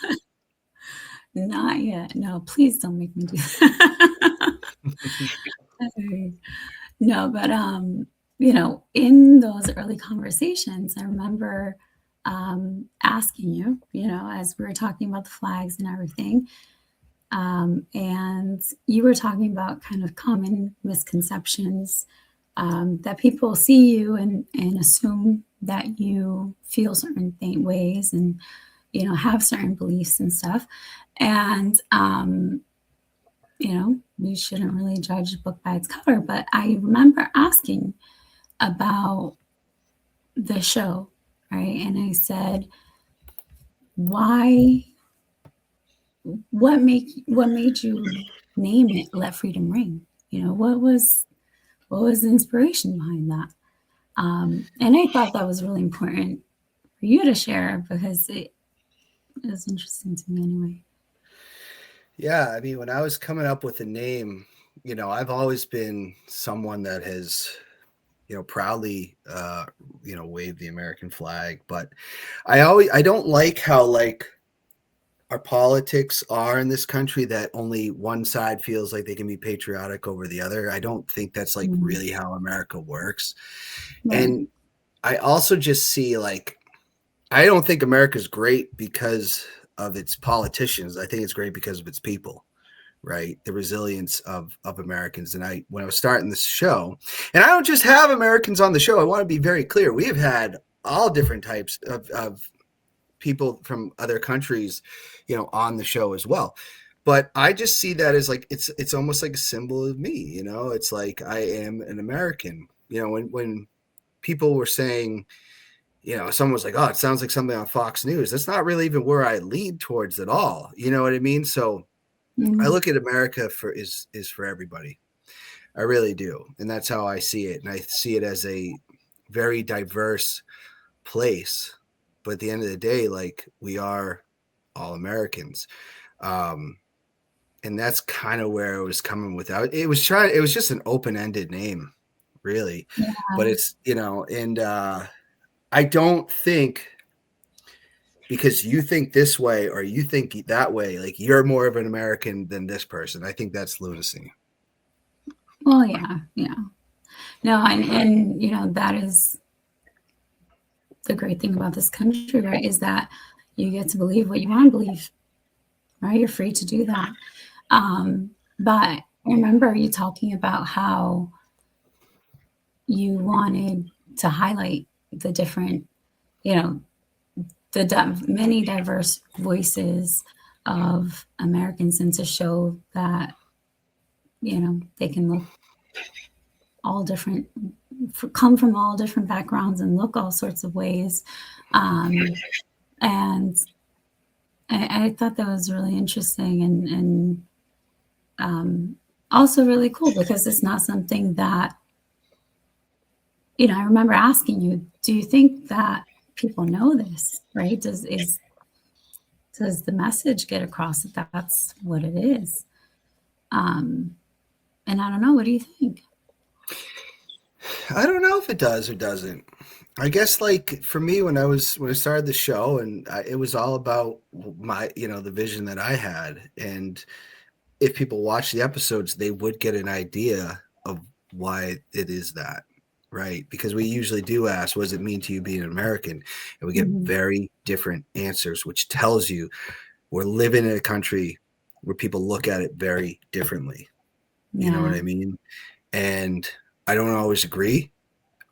Not yet. No, please don't make me do that. No, but you know, in those early conversations, I remember asking you, you know, as we were talking about the flags and everything, and you were talking about kind of common misconceptions that people see you and assume that you feel certain ways and, you know, have certain beliefs and stuff. And, you know, we shouldn't really judge a book by its cover. But I remember asking about the show, right? And I said, why? What made you name it "Let Freedom Ring"? You know, what was the inspiration behind that? And I thought that was really important for you to share because it was interesting to me anyway. Yeah, I mean, when I was coming up with a name, you know, I've always been someone that has, you know, proudly, you know, waved the American flag. But I don't like how like our politics are in this country, that only one side feels like they can be patriotic over the other. I don't think that's like really how America works. Right. And I also just see like, I don't think America's great because of its politicians. I think it's great because of its people, right? The resilience of Americans. And when I was starting this show, and I don't just have Americans on the show, I want to be very clear. We have had all different types of people from other countries, you know, on the show as well. But I just see that as like, it's almost like a symbol of me, you know, it's like, I am an American, you know, when people were saying, you know, someone was like, oh, it sounds like something on Fox News. That's not really even where I lead towards at all. You know what I mean? So I look at America is for everybody. I really do. And that's how I see it. And I see it as a very diverse place. But at the end of the day, like, we are all Americans. And that's kind of where I was coming with that. It was just an open-ended name, really. Yeah. But it's, you know, and I don't think because you think this way or you think that way, like you're more of an American than this person. I think that's lunacy. Well, yeah. No, and you know, that is the great thing about this country, right? Is that you get to believe what you want to believe, right? You're free to do that. But I remember you talking about how you wanted to highlight the different, you know, the many diverse voices of Americans and to show that, you know, they can look all different, come from all different backgrounds and look all sorts of ways. And I thought that was really interesting and also really cool because it's not something that, you know, I remember asking you, do you think that people know this, right? Does the message get across that that's what it is? And I don't know, what do you think? I don't know if it does or doesn't. I guess like for me, when I started the show and it was all about my, you know, the vision that I had. And if people watch the episodes, they would get an idea of why it is that, right? Because we usually do ask, what does it mean to you being an American? And we get very different answers, which tells you we're living in a country where people look at it very differently. You know what I mean? And I don't always agree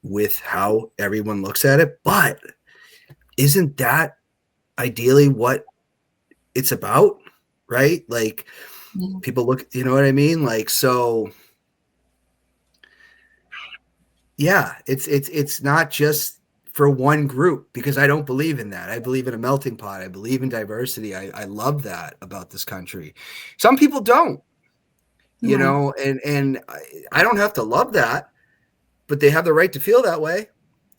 with how everyone looks at it, but isn't that ideally what it's about, right? Like, Yeah. People look, you know what I mean? Like, so yeah, it's not just for one group, because I don't believe in that. I believe in a melting pot. I believe in diversity. I love that about this country. Some people don't, you Right. know, and I don't have to love that, but they have the right to feel that way.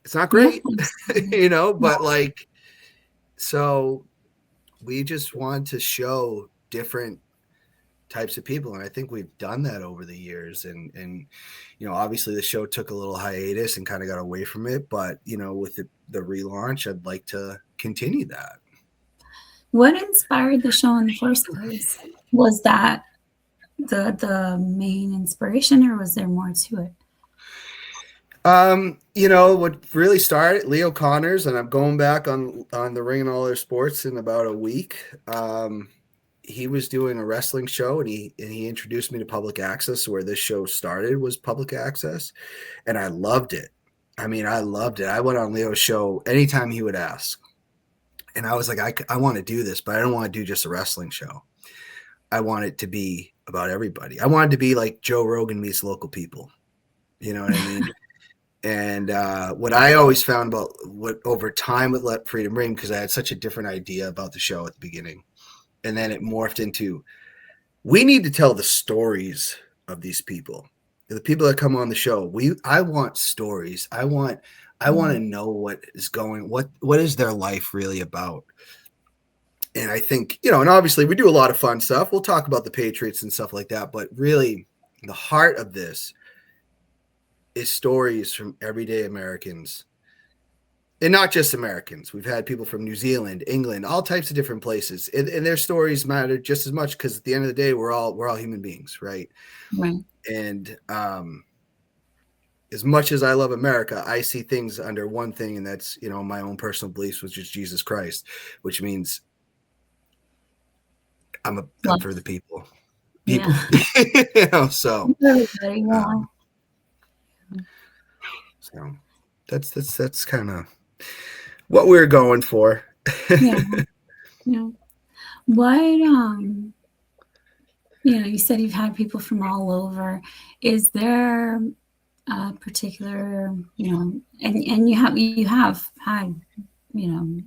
It's not Yeah. great, you know, but like, so we just want to show different types of people, and I think we've done that over the years. And you know, obviously the show took a little hiatus and kind of got away from it, but you know, with the relaunch, I'd like to continue that. What inspired the show in the first place? Was that the main inspiration, or was there more to it? You know, what really started, Leo Connors, and I'm going back on the Ring and All Their Sports in about a week. He was doing a wrestling show, and he introduced me to public access. Where this show started was public access, and I loved it. I mean, I loved it. I went on Leo's show anytime he would ask, and I was like, I want to do this, but I don't want to do just a wrestling show. I want it to be about everybody. I wanted to be like Joe Rogan meets local people. You know what I mean? And what I always found about what over time with Let Freedom Ring, because I had such a different idea about the show at the beginning, and then it morphed into, we need to tell the stories of these people, the people that come on the show. I want stories. I want to know what is going, what is their life really about. And I think, you know, and obviously we do a lot of fun stuff. We'll talk about the Patriots and stuff like that, but really the heart of this is stories from everyday Americans, and not just Americans. We've had people from New Zealand, England, all types of different places, and their stories matter just as much, because at the end of the day, we're all human beings, right? Right. And as much as I love America, I see things under one thing, and that's, you know, my own personal beliefs, which is Jesus Christ, which means I'm for the people. Yeah. You know, so Everybody, yeah. so that's kind of what we're going for. Yeah. Yeah. What you know, you said you've had people from all over. Is there a particular, you know, and you have had, you know,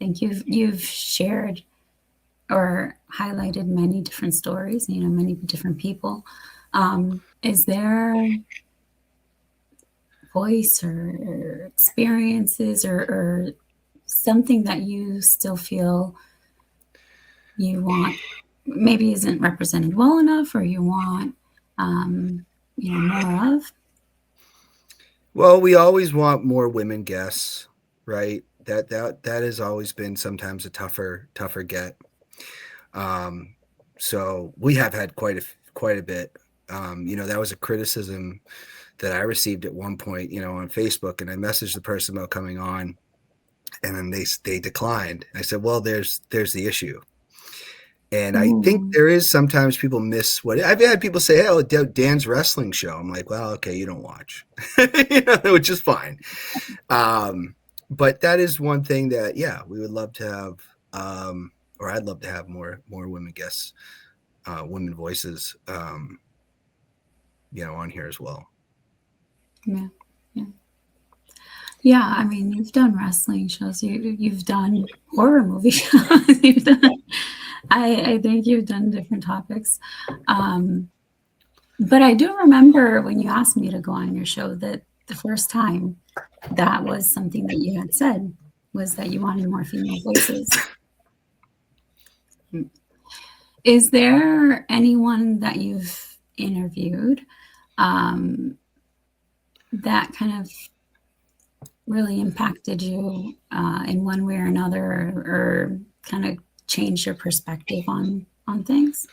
I think you've shared or highlighted many different stories, you know, many different people. Is there voice or experiences or something that you still feel you want, maybe isn't represented well enough, or you want, you know, more of? Well, we always want more women guests, right? That has always been sometimes a tougher get. So we have had quite a bit. You know, that was a criticism that I received at one point, you know, on Facebook, and I messaged the person about coming on, and then they declined. I said, well, there's the issue. And I think there is sometimes people miss what I've had people say, oh, Dan's wrestling show. I'm like, well, okay, you don't watch, you know, which is fine. But that is one thing that, yeah, we would love to have, or I'd love to have more women guests, women voices, you know, on here as well. Yeah. Yeah. Yeah. I mean, you've done wrestling shows, you've done horror movie shows, you've done, I think you've done different topics. But I do remember when you asked me to go on your show that the first time, that was something that you had said, was that you wanted more female voices. Is there anyone that you've interviewed that kind of really impacted you in one way or another, or kind of changed your perspective on things?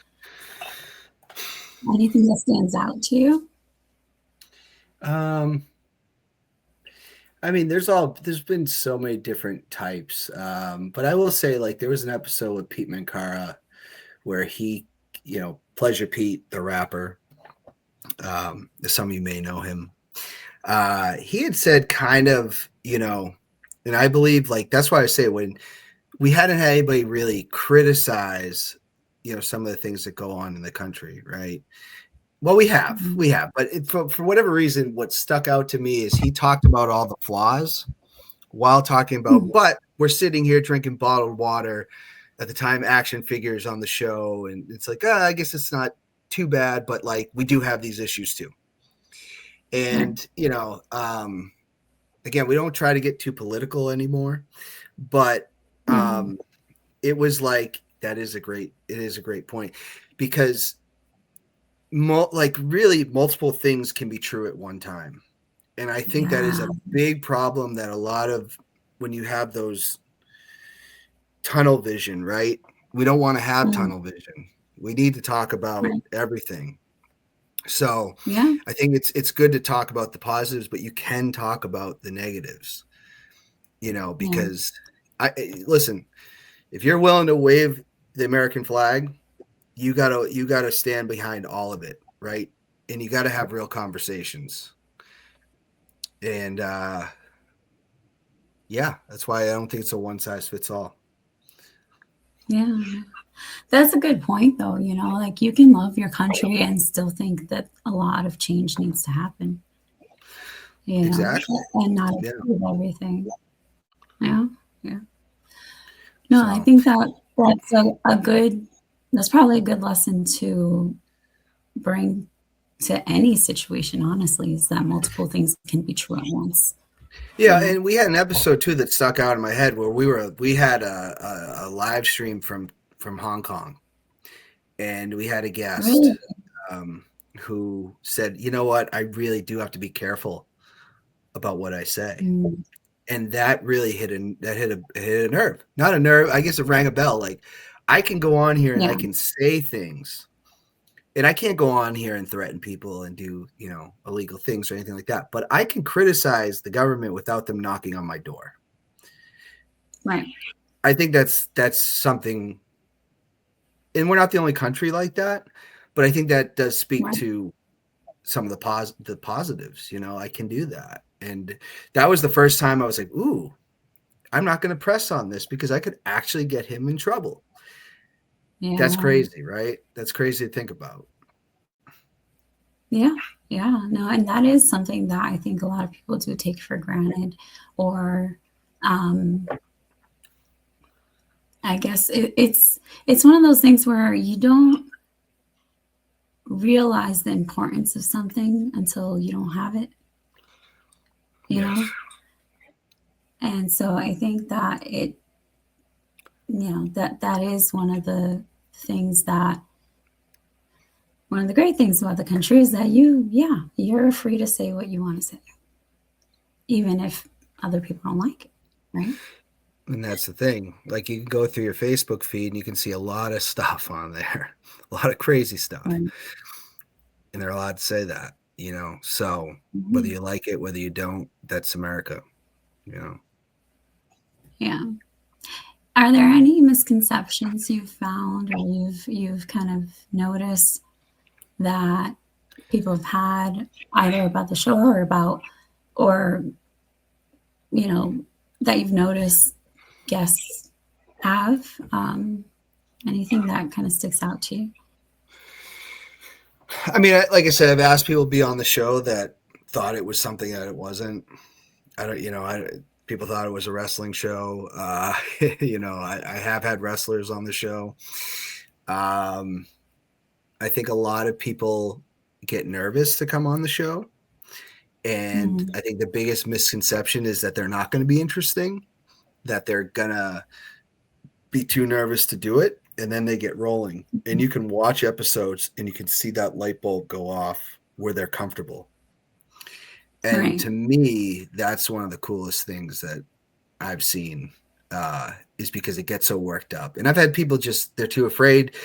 Anything that stands out to you? I mean, there's been so many different types. But I will say, like, there was an episode with Pete Mankara where he, you know, Pleasure Pete, the rapper, some of you may know him. He had said kind of, you know, and I believe, like, that's why I say, when we hadn't had anybody really criticize, some of the things that go on in the country, right? Well, we have, but for whatever reason, what stuck out to me is he talked about all the flaws while talking about, but we're sitting here drinking bottled water at the time, action figures on the show. And it's like, I guess it's not too bad, but like, we do have these issues too. And, again, we don't try to get too political anymore, but it was like, it is a great point, because really multiple things can be true at one time. And I think that is a big problem that a lot of, when you have those tunnel vision, right? We don't want to have tunnel vision. We need to talk about everything. So I think it's good to talk about the positives, but you can talk about the negatives, because listen, if you're willing to wave the American flag, you gotta stand behind all of it, right? And you gotta have real conversations. And that's why I don't think it's a one size fits all. Yeah, that's a good point, though. Like, you can love your country and still think that a lot of change needs to happen. Exactly. And not approve everything. Yeah. No, I think that's that's probably a good lesson to bring to any situation, honestly, is that multiple things can be true at once. Yeah, and we had an episode too that stuck out in my head where we had a live stream from Hong Kong, and we had a guest who said, "You know what? I really do have to be careful about what I say," and that really hit a nerve. Not a nerve, I guess it rang a bell. Like, I can go on here and I can say things, and I can't go on here and threaten people and do, illegal things or anything like that. But I can criticize the government without them knocking on my door. Right. I think that's something, and we're not the only country like that, but I think that does speak to some of the positives. I can do that. And that was the first time I was like, ooh, I'm not going to press on this because I could actually get him in trouble. Yeah. That's crazy, right? That's crazy to think about. Yeah. No, and that is something that I think a lot of people do take for granted, or I guess it's one of those things where you don't realize the importance of something until you don't have it, you know? And so I think that that is one of the great things about the country is that you're free to say what you want to say, even if other people don't like it, right? And that's the thing. Like, you can go through your Facebook feed and you can see a lot of stuff on there, a lot of crazy stuff. Right. And they're allowed to say that, so whether you like it, whether you don't, that's America, Yeah. Are there any misconceptions you've found or you've kind of noticed that people have had either about the show or that you've noticed guests have? Anything that kind of sticks out to you? I mean, like I said, I've asked people to be on the show that thought it was something that it wasn't. People thought it was a wrestling show. I have had wrestlers on the show. I think a lot of people get nervous to come on the show. And I think the biggest misconception is that they're not going to be interesting, that they're going to be too nervous to do it. And then they get rolling. And you can watch episodes and you can see that light bulb go off where they're comfortable. And to me, that's one of the coolest things that I've seen, is because it gets so worked up. And I've had people they're too afraid.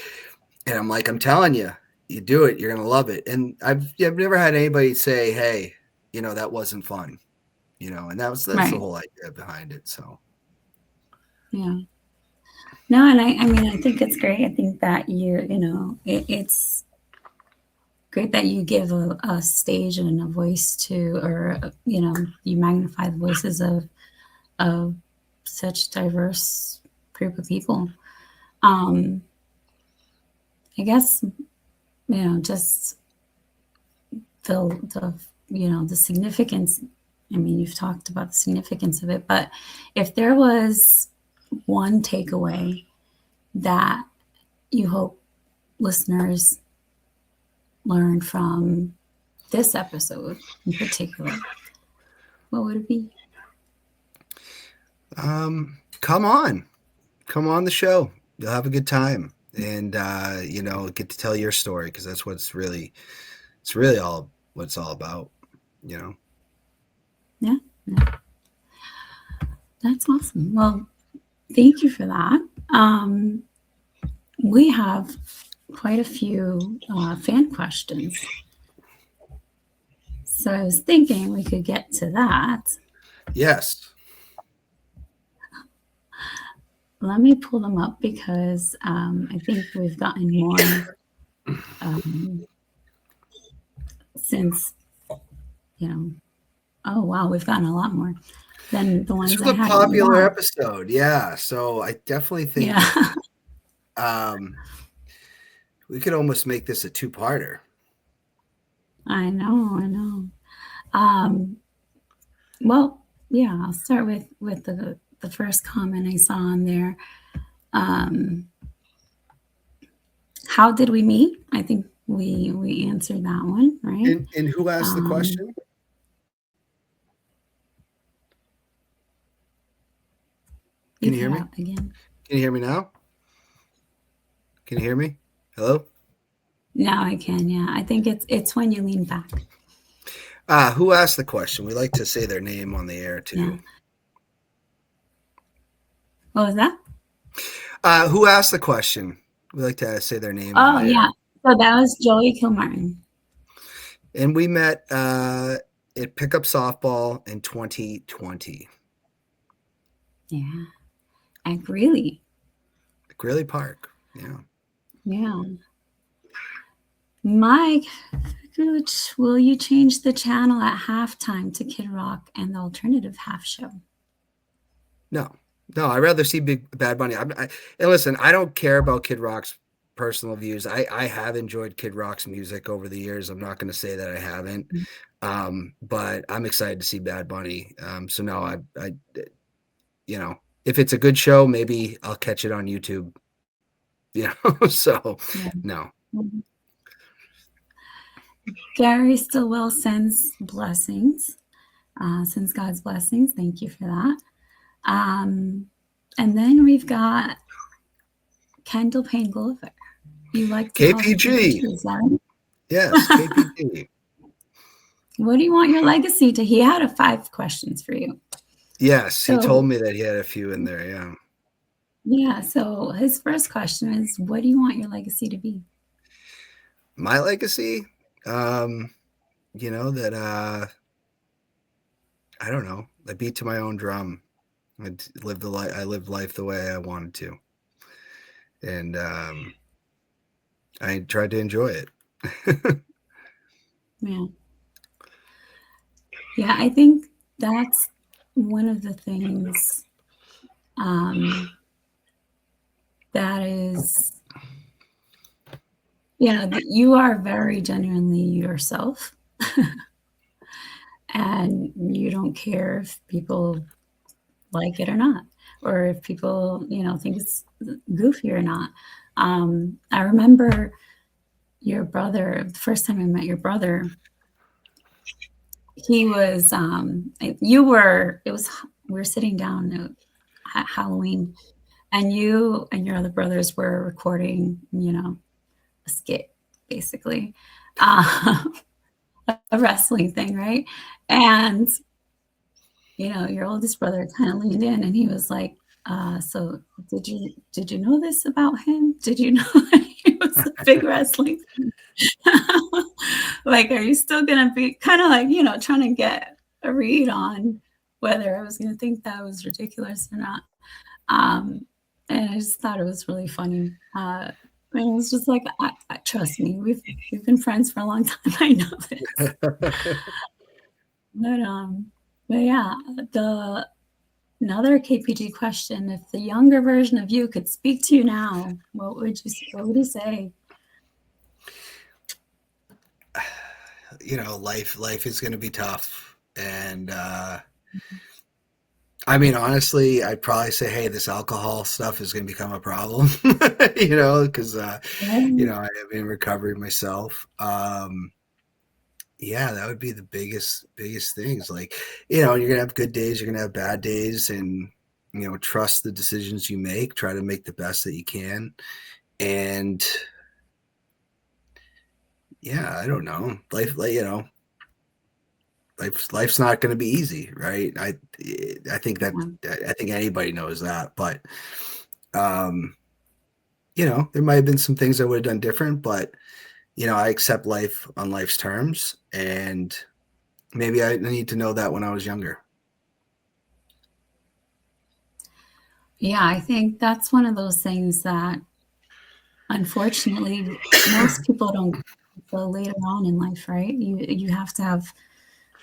And I'm like, I'm telling you, you do it, you're going to love it. And I've never had anybody say, hey, that wasn't fun, and that's the whole idea behind it. So. Yeah. No, and I think it's great. I think that it's great that you give a stage and a voice to, or you magnify the voices of such diverse group of people. I guess, just the the significance. I mean, you've talked about the significance of it, but if there was one takeaway that you hope listeners learn from this episode in particular, what would it be? Come on the show. You'll have a good time, and get to tell your story, because that's it's really all what it's all about. Yeah. That's awesome. Well, thank you for that. We have quite a few fan questions. So I was thinking we could get to that. Yes. Let me pull them up, because I think we've gotten more since, oh, wow, we've gotten a lot more than the ones This was I a had. popular episode. Yeah. So I definitely think we could almost make this a two-parter. I know. Well, yeah, I'll start with the first comment I saw on there. How did we meet? I think we answered that one, right? And who asked the question? Can you hear me again? Can you hear me now? Can you hear me? Hello? Now I can. Yeah, I think it's when you lean back. Who asked the question? We like to say their name on the air too. Yeah. What was that? Who asked the question? We like to say their name. Oh, yeah. So that was Joey Kilmartin. And we met at Pickup Softball in 2020. Yeah. At Greeley Park. Yeah. Yeah. Mike, will you change the channel at halftime to Kid Rock and the alternative half show? No, I'd rather see Bad Bunny. And listen, I don't care about Kid Rock's personal views. I have enjoyed Kid Rock's music over the years. I'm not going to say that I haven't, but I'm excited to see Bad Bunny. So no, I if it's a good show, maybe I'll catch it on YouTube. So yeah. No. Gary Stillwell sends blessings, sends God's blessings. Thank you for that. And then we've got Kendall Payne Glover. You like to KPG? Is that right? Yes, KPG. What do you want your legacy to? He had 5 questions for you. Yes, he told me that he had a few in there. Yeah. Yeah. So his first question is, what do you want your legacy to be? My legacy, that I don't know. I beat to my own drum. I lived life the way I wanted to, and I tried to enjoy it. Yeah, I think that's one of the things that is, that you are very genuinely yourself. And you don't care if people like it or not, or if people, think it's goofy or not. I remember your brother, the first time I met your brother, he was, we were sitting down at Halloween, and you and your other brothers were recording, a skit, basically, a wrestling thing, right? And, your oldest brother kind of leaned in, and he was like, so did you know this about him? Did you know that he was a big wrestling fan? Like, are you still going to be kind of like, trying to get a read on whether I was going to think that was ridiculous or not? And I just thought it was really funny. And it was just like, I trust me, we've been friends for a long time. I know this. But yeah, another KPG question: if the younger version of you could speak to you now, what would he say? life is going to be tough. And, I mean, honestly, I'd probably say, hey, this alcohol stuff is going to become a problem, because, I am in recovery myself. Yeah, that would be the biggest things. Like, you're going to have good days, you're going to have bad days, and, trust the decisions you make, try to make the best that you can. And yeah, I don't know. Life's not going to be easy, right? I think anybody knows that, but there might have been some things I would have done different, but I accept life on life's terms, and maybe I need to know that when I was younger. Yeah, I think that's one of those things that unfortunately most people don't go later on in life, right?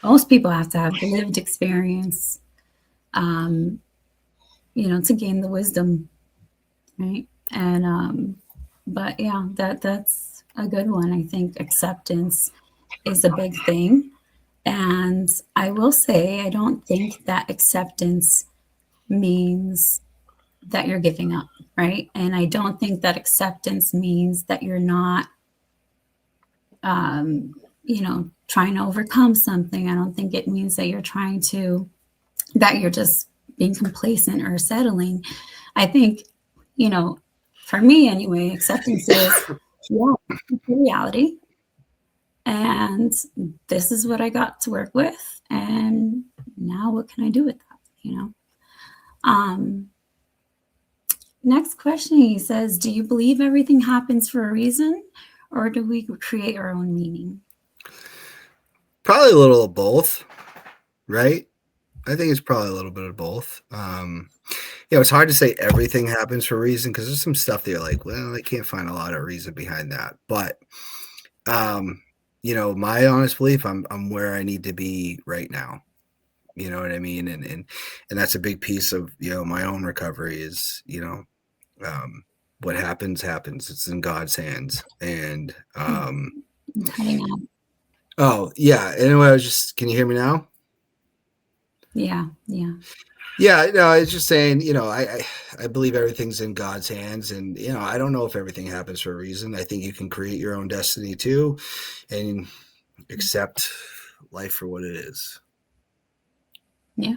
Most people have to have lived experience, to gain the wisdom, right? And but yeah, that's a good one. I think acceptance is a big thing. And I will say, I don't think that acceptance means that you're giving up, right? And I don't think that acceptance means that you're not, trying to overcome something. I don't think it means that that you're just being complacent or settling. I think, for me anyway, acceptance is, yeah, it's a reality. And this is what I got to work with. And now what can I do with that? Next question, he says, do you believe everything happens for a reason, or do we create our own meaning? Probably a little of both, right? I think it's probably a little bit of both. It's hard to say everything happens for a reason, because there's some stuff that you're like, well, I can't find a lot of reason behind that. But, my honest belief, I'm where I need to be right now. You know what I mean? And that's a big piece of, my own recovery is, what happens. It's in God's hands. And, oh yeah. Anyway, can you hear me now? Yeah. Yeah, no, I was just saying, I believe everything's in God's hands, and I don't know if everything happens for a reason. I think you can create your own destiny too, and accept life for what it is. Yeah.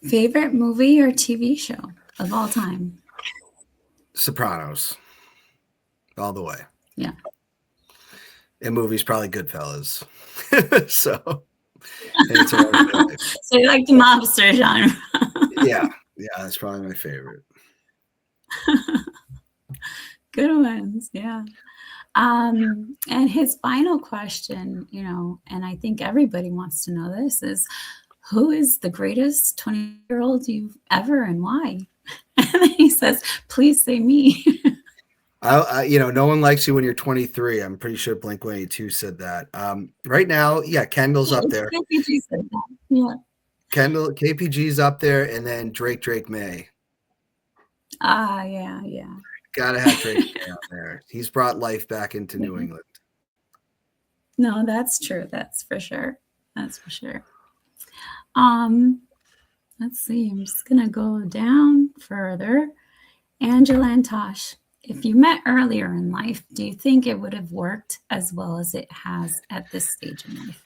Favorite movie or TV show of all time? Sopranos, all the way. Yeah. And movies, probably Goodfellas. So. So you like the mobster genre? Yeah, that's probably my favorite. Good ones, yeah. And his final question, and I think everybody wants to know this, is who is the greatest 20-year-old you've ever, and why? And then he says, please say me. No one likes you when you're 23. I'm pretty sure Blink-182 said that. Right now, yeah, Kendall's up there. KPG said that. Yeah. KPG's up there, and then Drake May. Yeah. Gotta have Drake May out there. He's brought life back into New England. No, that's true. That's for sure. Let's see. I'm just gonna go down further. Angela and Tosh, if you met earlier in life, do you think it would have worked as well as it has at this stage in life?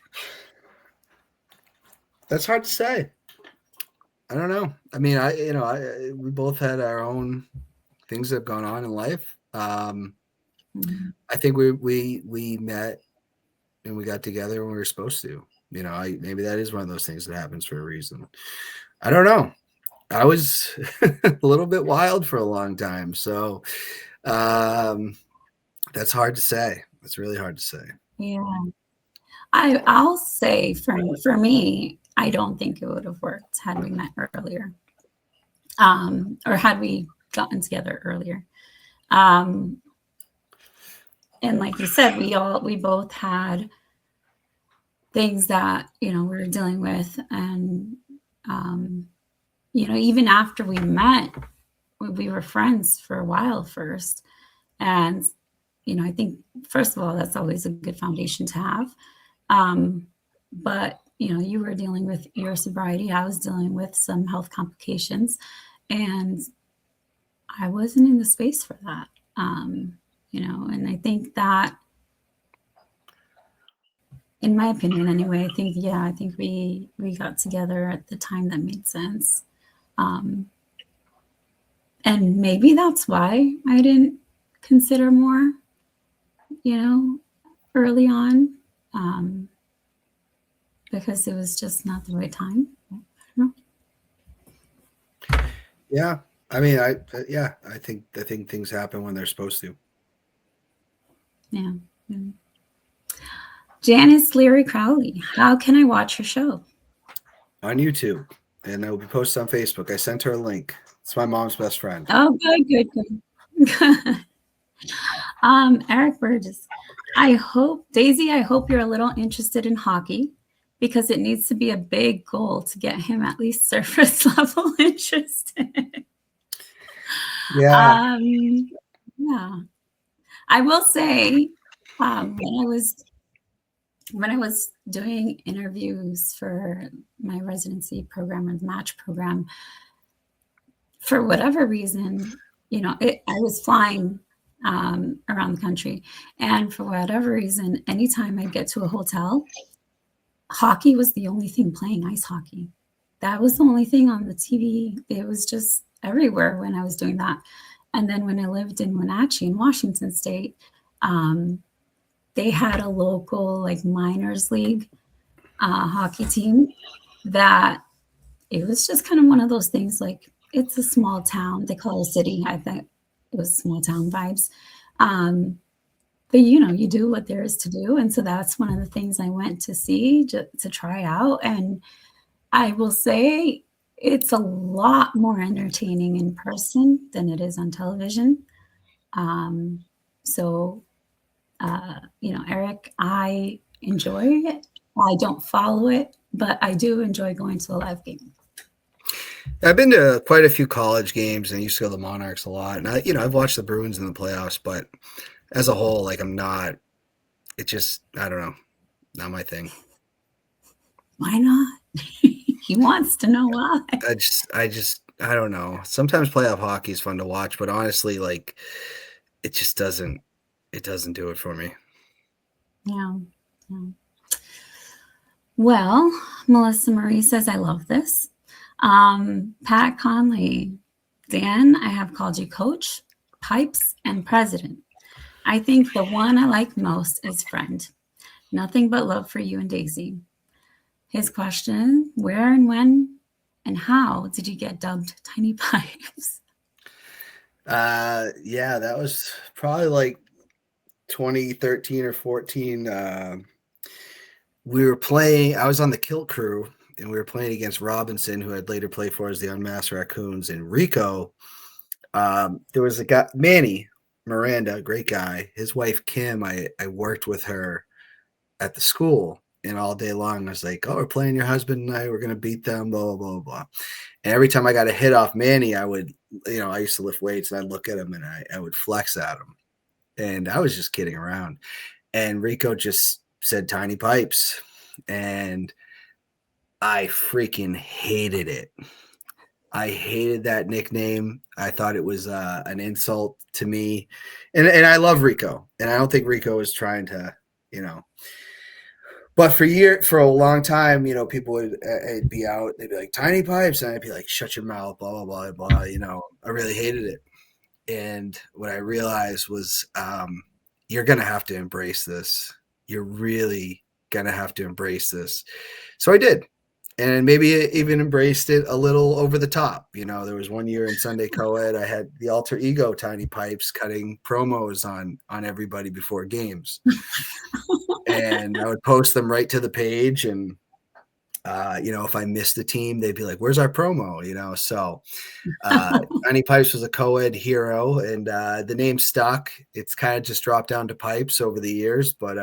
That's hard to say. I don't know. I mean, we both had our own things that have gone on in life. I think we met and we got together when we were supposed to. Maybe that is one of those things that happens for a reason. I don't know. I was a little bit wild for a long time, so that's hard to say. It's really hard to say. Yeah, I'll say for me, I don't think it would have worked had we met earlier, or had we gotten together earlier. And like you said, we both had things that we were dealing with, and even after we met, we were friends for a while first, and I think, first of all, that's always a good foundation to have. But, you were dealing with your sobriety. I was dealing with some health complications, and I wasn't in the space for that. And I think that, in my opinion anyway, I think we got together at the time that made sense. And maybe that's why I didn't consider more, early on, because it was just not the right time. I don't know. Yeah. I mean, I think things happen when they're supposed to. Yeah. Janice Leary Crowley, how can I watch your show? On YouTube, and it will be posted on Facebook. I sent her a link. It's my mom's best friend. Oh, good. Eric Burgess, Daisy, I hope you're a little interested in hockey, because it needs to be a big goal to get him at least surface level interested. Yeah. Yeah. I will say, when I was doing interviews for my residency program or the match program, for whatever reason, I was flying around the country, and for whatever reason, anytime I'd get to a hotel, hockey was the only thing playing, ice hockey. That was the only thing on the TV. It was just everywhere when I was doing that. And then when I lived in Wenatchee in Washington State, they had a local minors league hockey team that it was just kind of one of those things, it's a small town. They call it a city. I think it was small town vibes. But you do what there is to do. And so that's one of the things I went to see, to try out. And I will say it's a lot more entertaining in person than it is on television. Eric, I enjoy it. I don't follow it, but I do enjoy going to a live game. I've been to quite a few college games, and I used to go to the Monarchs a lot. And I've watched the Bruins in the playoffs, but as a whole, I'm not. It just, I don't know, not my thing. Why not? He wants to know why. I don't know. Sometimes playoff hockey is fun to watch, but honestly, it just doesn't. It doesn't do it for me. Yeah. Well, Melissa Marie says, I love this. Pat Conley, Dan, I have called you coach, pipes, and president. I think the one I like most is friend. Nothing but love for you and Daisy. His question, where and when and how did you get dubbed Tiny Pipes? Yeah, that was probably 2013 or 14. We were playing, I was on the Kilt crew, and we were playing against Robinson, who had later played for us, the Unmasked Raccoons, and Rico. There was a guy, Manny Miranda, great guy. His wife, Kim, I worked with her at the school, and all day long I was like, oh, we're playing your husband and I, we're going to beat them, blah, blah, blah, blah. And every time I got a hit off Manny, I would, I used to lift weights, and I'd look at him and I would flex at him. And I was just kidding around. And Rico just said Tiny Pipes. And I freaking hated it. I hated that nickname. I thought it was an insult to me. And I love Rico. And I don't think Rico was trying to, But for a long time, people would be out. They'd be like, Tiny Pipes. And I'd be like, shut your mouth, blah, blah, blah, blah. I really hated it. And what I realized was you're going to have to embrace this. You're really going to have to embrace this. So I did. And maybe even embraced it a little over the top. There was one year in Sunday Co-ed, I had the alter ego Tiny Pipes cutting promos on everybody before games. And I would post them right to the page. And, if I missed the team, they'd be like, where's our promo? So Tiny Pipes was a co-ed hero, and the name stuck. It's kind of just dropped down to Pipes over the years. But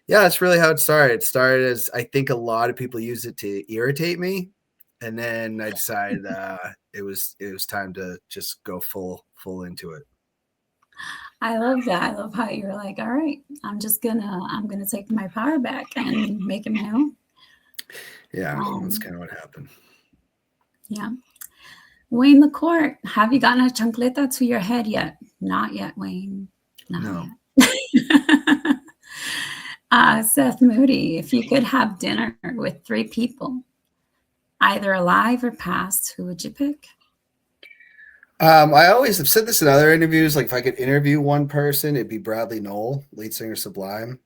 yeah, that's really how it started. It started as, I think a lot of people use it to irritate me. And then I decided it was time to just go full into it. I love that. I love how you're like, all right, I'm gonna take my power back and make it my own. Yeah, that's Um, kind of what happened. yeah. Wayne LaCourt, have you gotten a chancleta to your head yet? Not yet, Wayne. Not No. yet. Seth Moody, if you could have dinner with 3 people, either alive or past, who would you pick? I always have said this in other interviews. Like, if I could interview one person, it'd be Bradley Knoll, lead singer Sublime.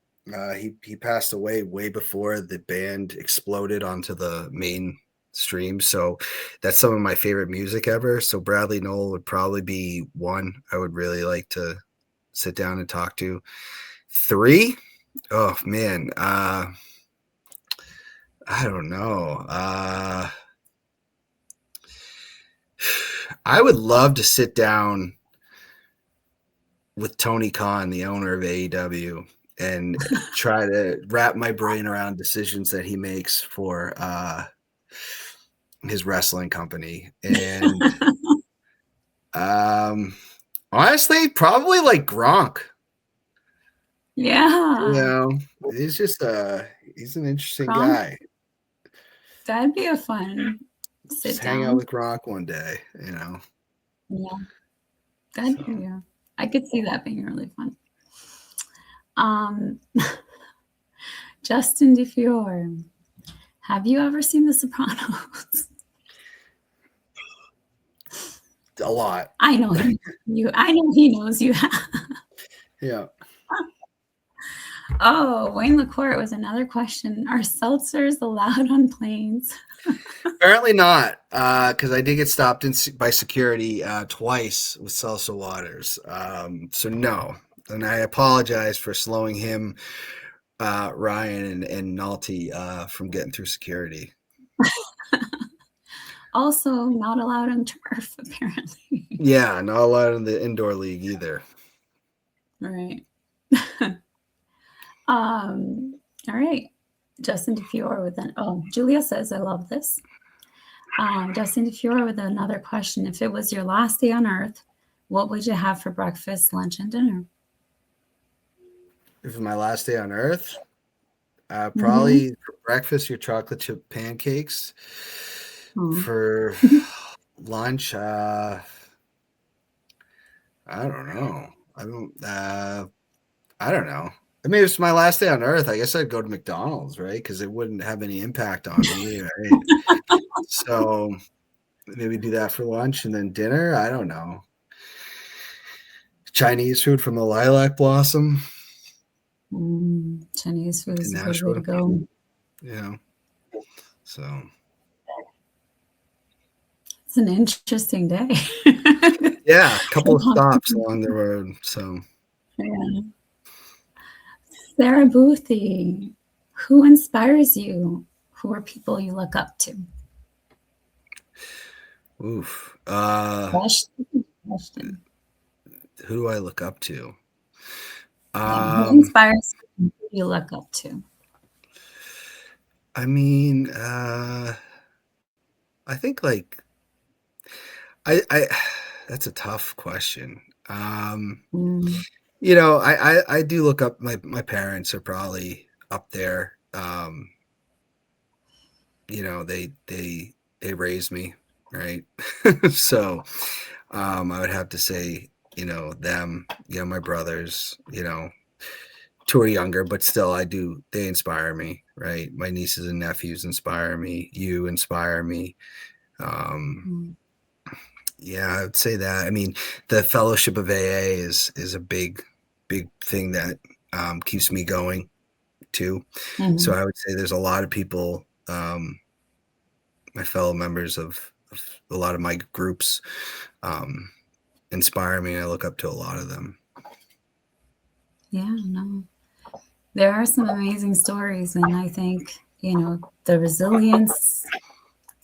He passed away way before the band exploded onto the mainstream. So that's some of my favorite music ever. So Bradley Knoll would probably be one I would really like to sit down and talk to. 3, oh man, I don't know. I would love to sit down with Tony Khan, the owner of AEW, and try to wrap my brain around decisions that he makes for his wrestling company. And honestly, probably like Gronk. Yeah. You know, he's just he's an interesting Gronk, guy. that'd be a fun Just sit hang out down. with Gronk one day, you know. Yeah, that'd be, yeah. I could see that being really fun. Um, Justin DeFiore, have you ever seen The Sopranos? A lot. I know I know he knows you have. Yeah. Oh, Wayne LaCourt was another question. Are seltzers allowed on planes? Apparently not, because I did get stopped by security twice with salsa waters. So no, and I apologize for slowing him, Ryan and Nalty from getting through security. Also, not allowed on turf, apparently. Yeah, not allowed in the indoor league either. Right. All right. Justin DeFiore with Julia says, I love this. Justin DeFiore with another question. If it was your last day on earth, what would you have for breakfast, lunch, and dinner? If it's my last day on Earth, probably for breakfast your chocolate chip pancakes. For lunch, I don't know. I don't know. I mean, if it's my last day on Earth, I guess I'd go to McDonald's, right? Because it wouldn't have any impact on me, right? So maybe do that for lunch, and then dinner. I don't know. Chinese food from the Lilac Blossom Chinese food is in a good way to Nashville. go. Yeah. So It's an interesting day. yeah, a couple of stops along the road. So yeah. Sarah Boothie, who inspires you? Who are people you look up to? oof. Question. Who do I look up to? Who inspires you? Who you look up to? I mean, I think like I that's a tough question. You know, I do look up my parents are probably up there. You know, they raised me, right? So I would have to say, you know, them, you know, my brothers, you know, 2 are younger, but still they inspire me, right? My nieces and nephews inspire me. You inspire me. Yeah, I would say that. I mean, the fellowship of AA is a big thing that keeps me going too. So I would say there's a lot of people, my fellow members of a lot of my groups, inspire me. I look up to a lot of them. Yeah, no. There are some amazing stories, and I think, you know, the resilience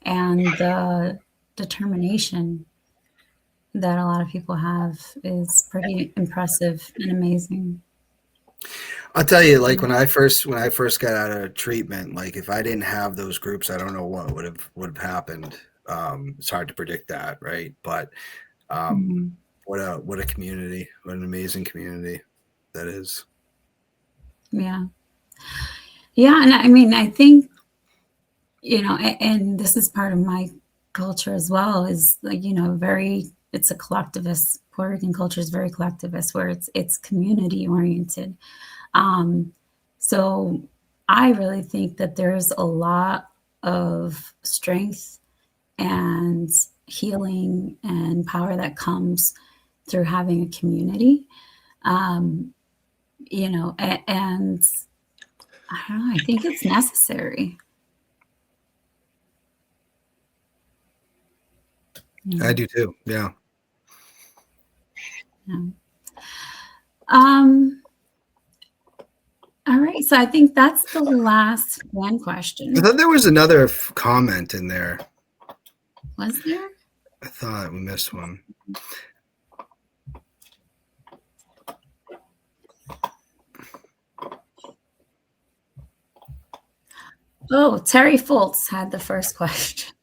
and the determination that a lot of people have is pretty impressive and amazing. I'll tell you, like when I first got out of treatment, like if I didn't have those groups, I don't know what would have happened. It's hard to predict that, right? But What a community! What an amazing community that is. Yeah. And I mean, I think, and this is part of my culture as well, is like, it's a collectivist. Puerto Rican culture is very collectivist, where it's community oriented. So I really think that there's a lot of strength and healing and power that comes through having a community. And I don't know, I think it's necessary. I do too. Yeah. All right. So I think that's the last one question. I thought there was another comment in there. Was there? I thought we missed one. Oh, Terry Foltz had the first question.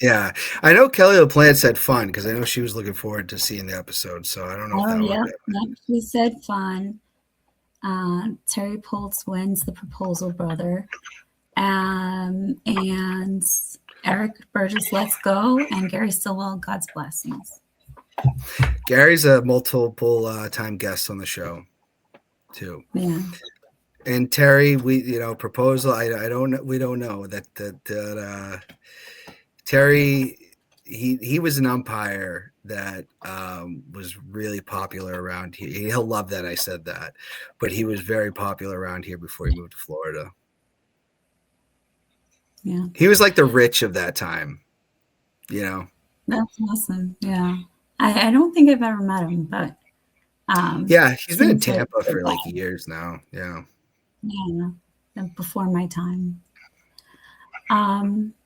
Yeah, I know Kelly LaPlante said fun because I know she was looking forward to seeing the episode. So I don't know if that was she said fun. Terry Foltz wins the Proposal Brother. And Eric Burgess, let's go. And Gary Stillwell, God's blessings. Gary's a multiple time guest on the show too. Yeah. And Terry, proposal. We don't know that Terry, he was an umpire that was really popular around here. He'll love that I said that, but he was very popular around here before he moved to Florida. Yeah. He was like the Rich of that time, That's awesome. Yeah. I don't think I've ever met him, but yeah, he's been in Tampa for like years now. Yeah. Yeah. Before my time.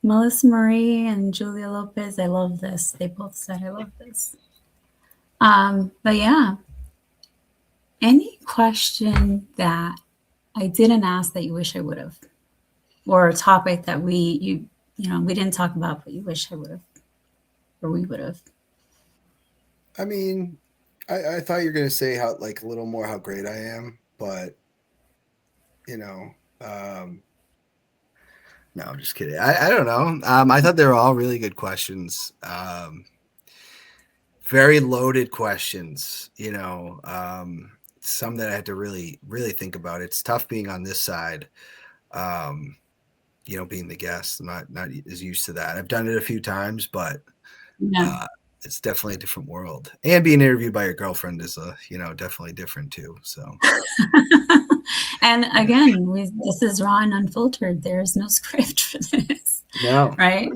Melissa Marie and Julia Lopez, I love this. They both said I love this. But yeah. Any question that I didn't ask that you wish I would have? Or a topic that we didn't talk about, but you wish I would have, or we would have. I mean, I thought you were going to say how, like, a little more how great I am, but no, I'm just kidding. I don't know. I thought they were all really good questions. Very loaded questions, some that I had to really, really think about. It's tough being on this side. Being the guest. I'm not as used to that. I've done it a few times, but it's definitely a different world. And being interviewed by your girlfriend is definitely different too. So. And again, this is raw and unfiltered. There's no script for this. No. Right?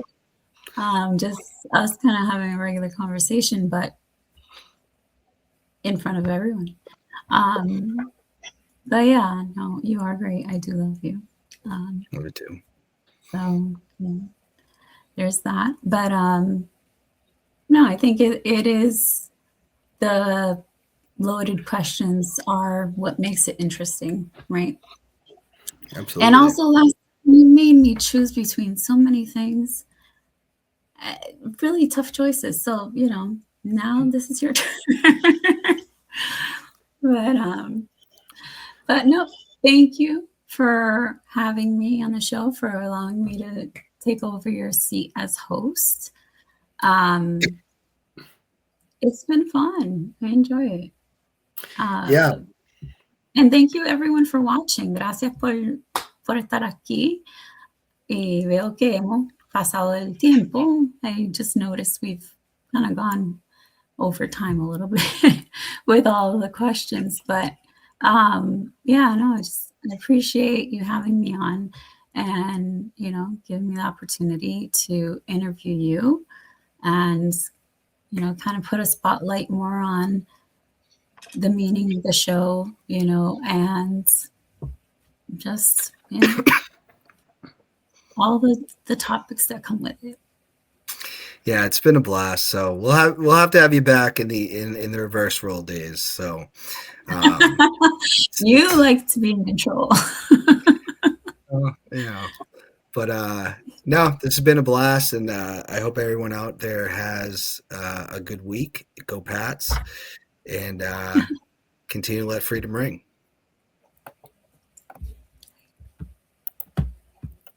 Just us kind of having a regular conversation, but in front of everyone. But yeah, no, you are great. I do love you. Love you too. So there's that. But no, I think it is the loaded questions are what makes it interesting, right? Absolutely. And also, last you made me choose between so many things, really tough choices. So now this is your turn. But no, thank you for having me on the show, for allowing me to take over your seat as host. It's been fun. I enjoy it. Yeah. And thank you everyone for watching. Gracias por estar aquí. Y veo que hemos pasado el tiempo. I just noticed we've kind of gone over time a little bit with all of the questions, but I appreciate you having me on and giving me the opportunity to interview you and kind of put a spotlight more on the meaning of the show, and just all the topics that come with it. Yeah, it's been a blast. So we'll have to have you back in the reverse role days. So you like to be in control. But no, this has been a blast, and I hope everyone out there has a good week. Go Pats, and continue to let freedom ring.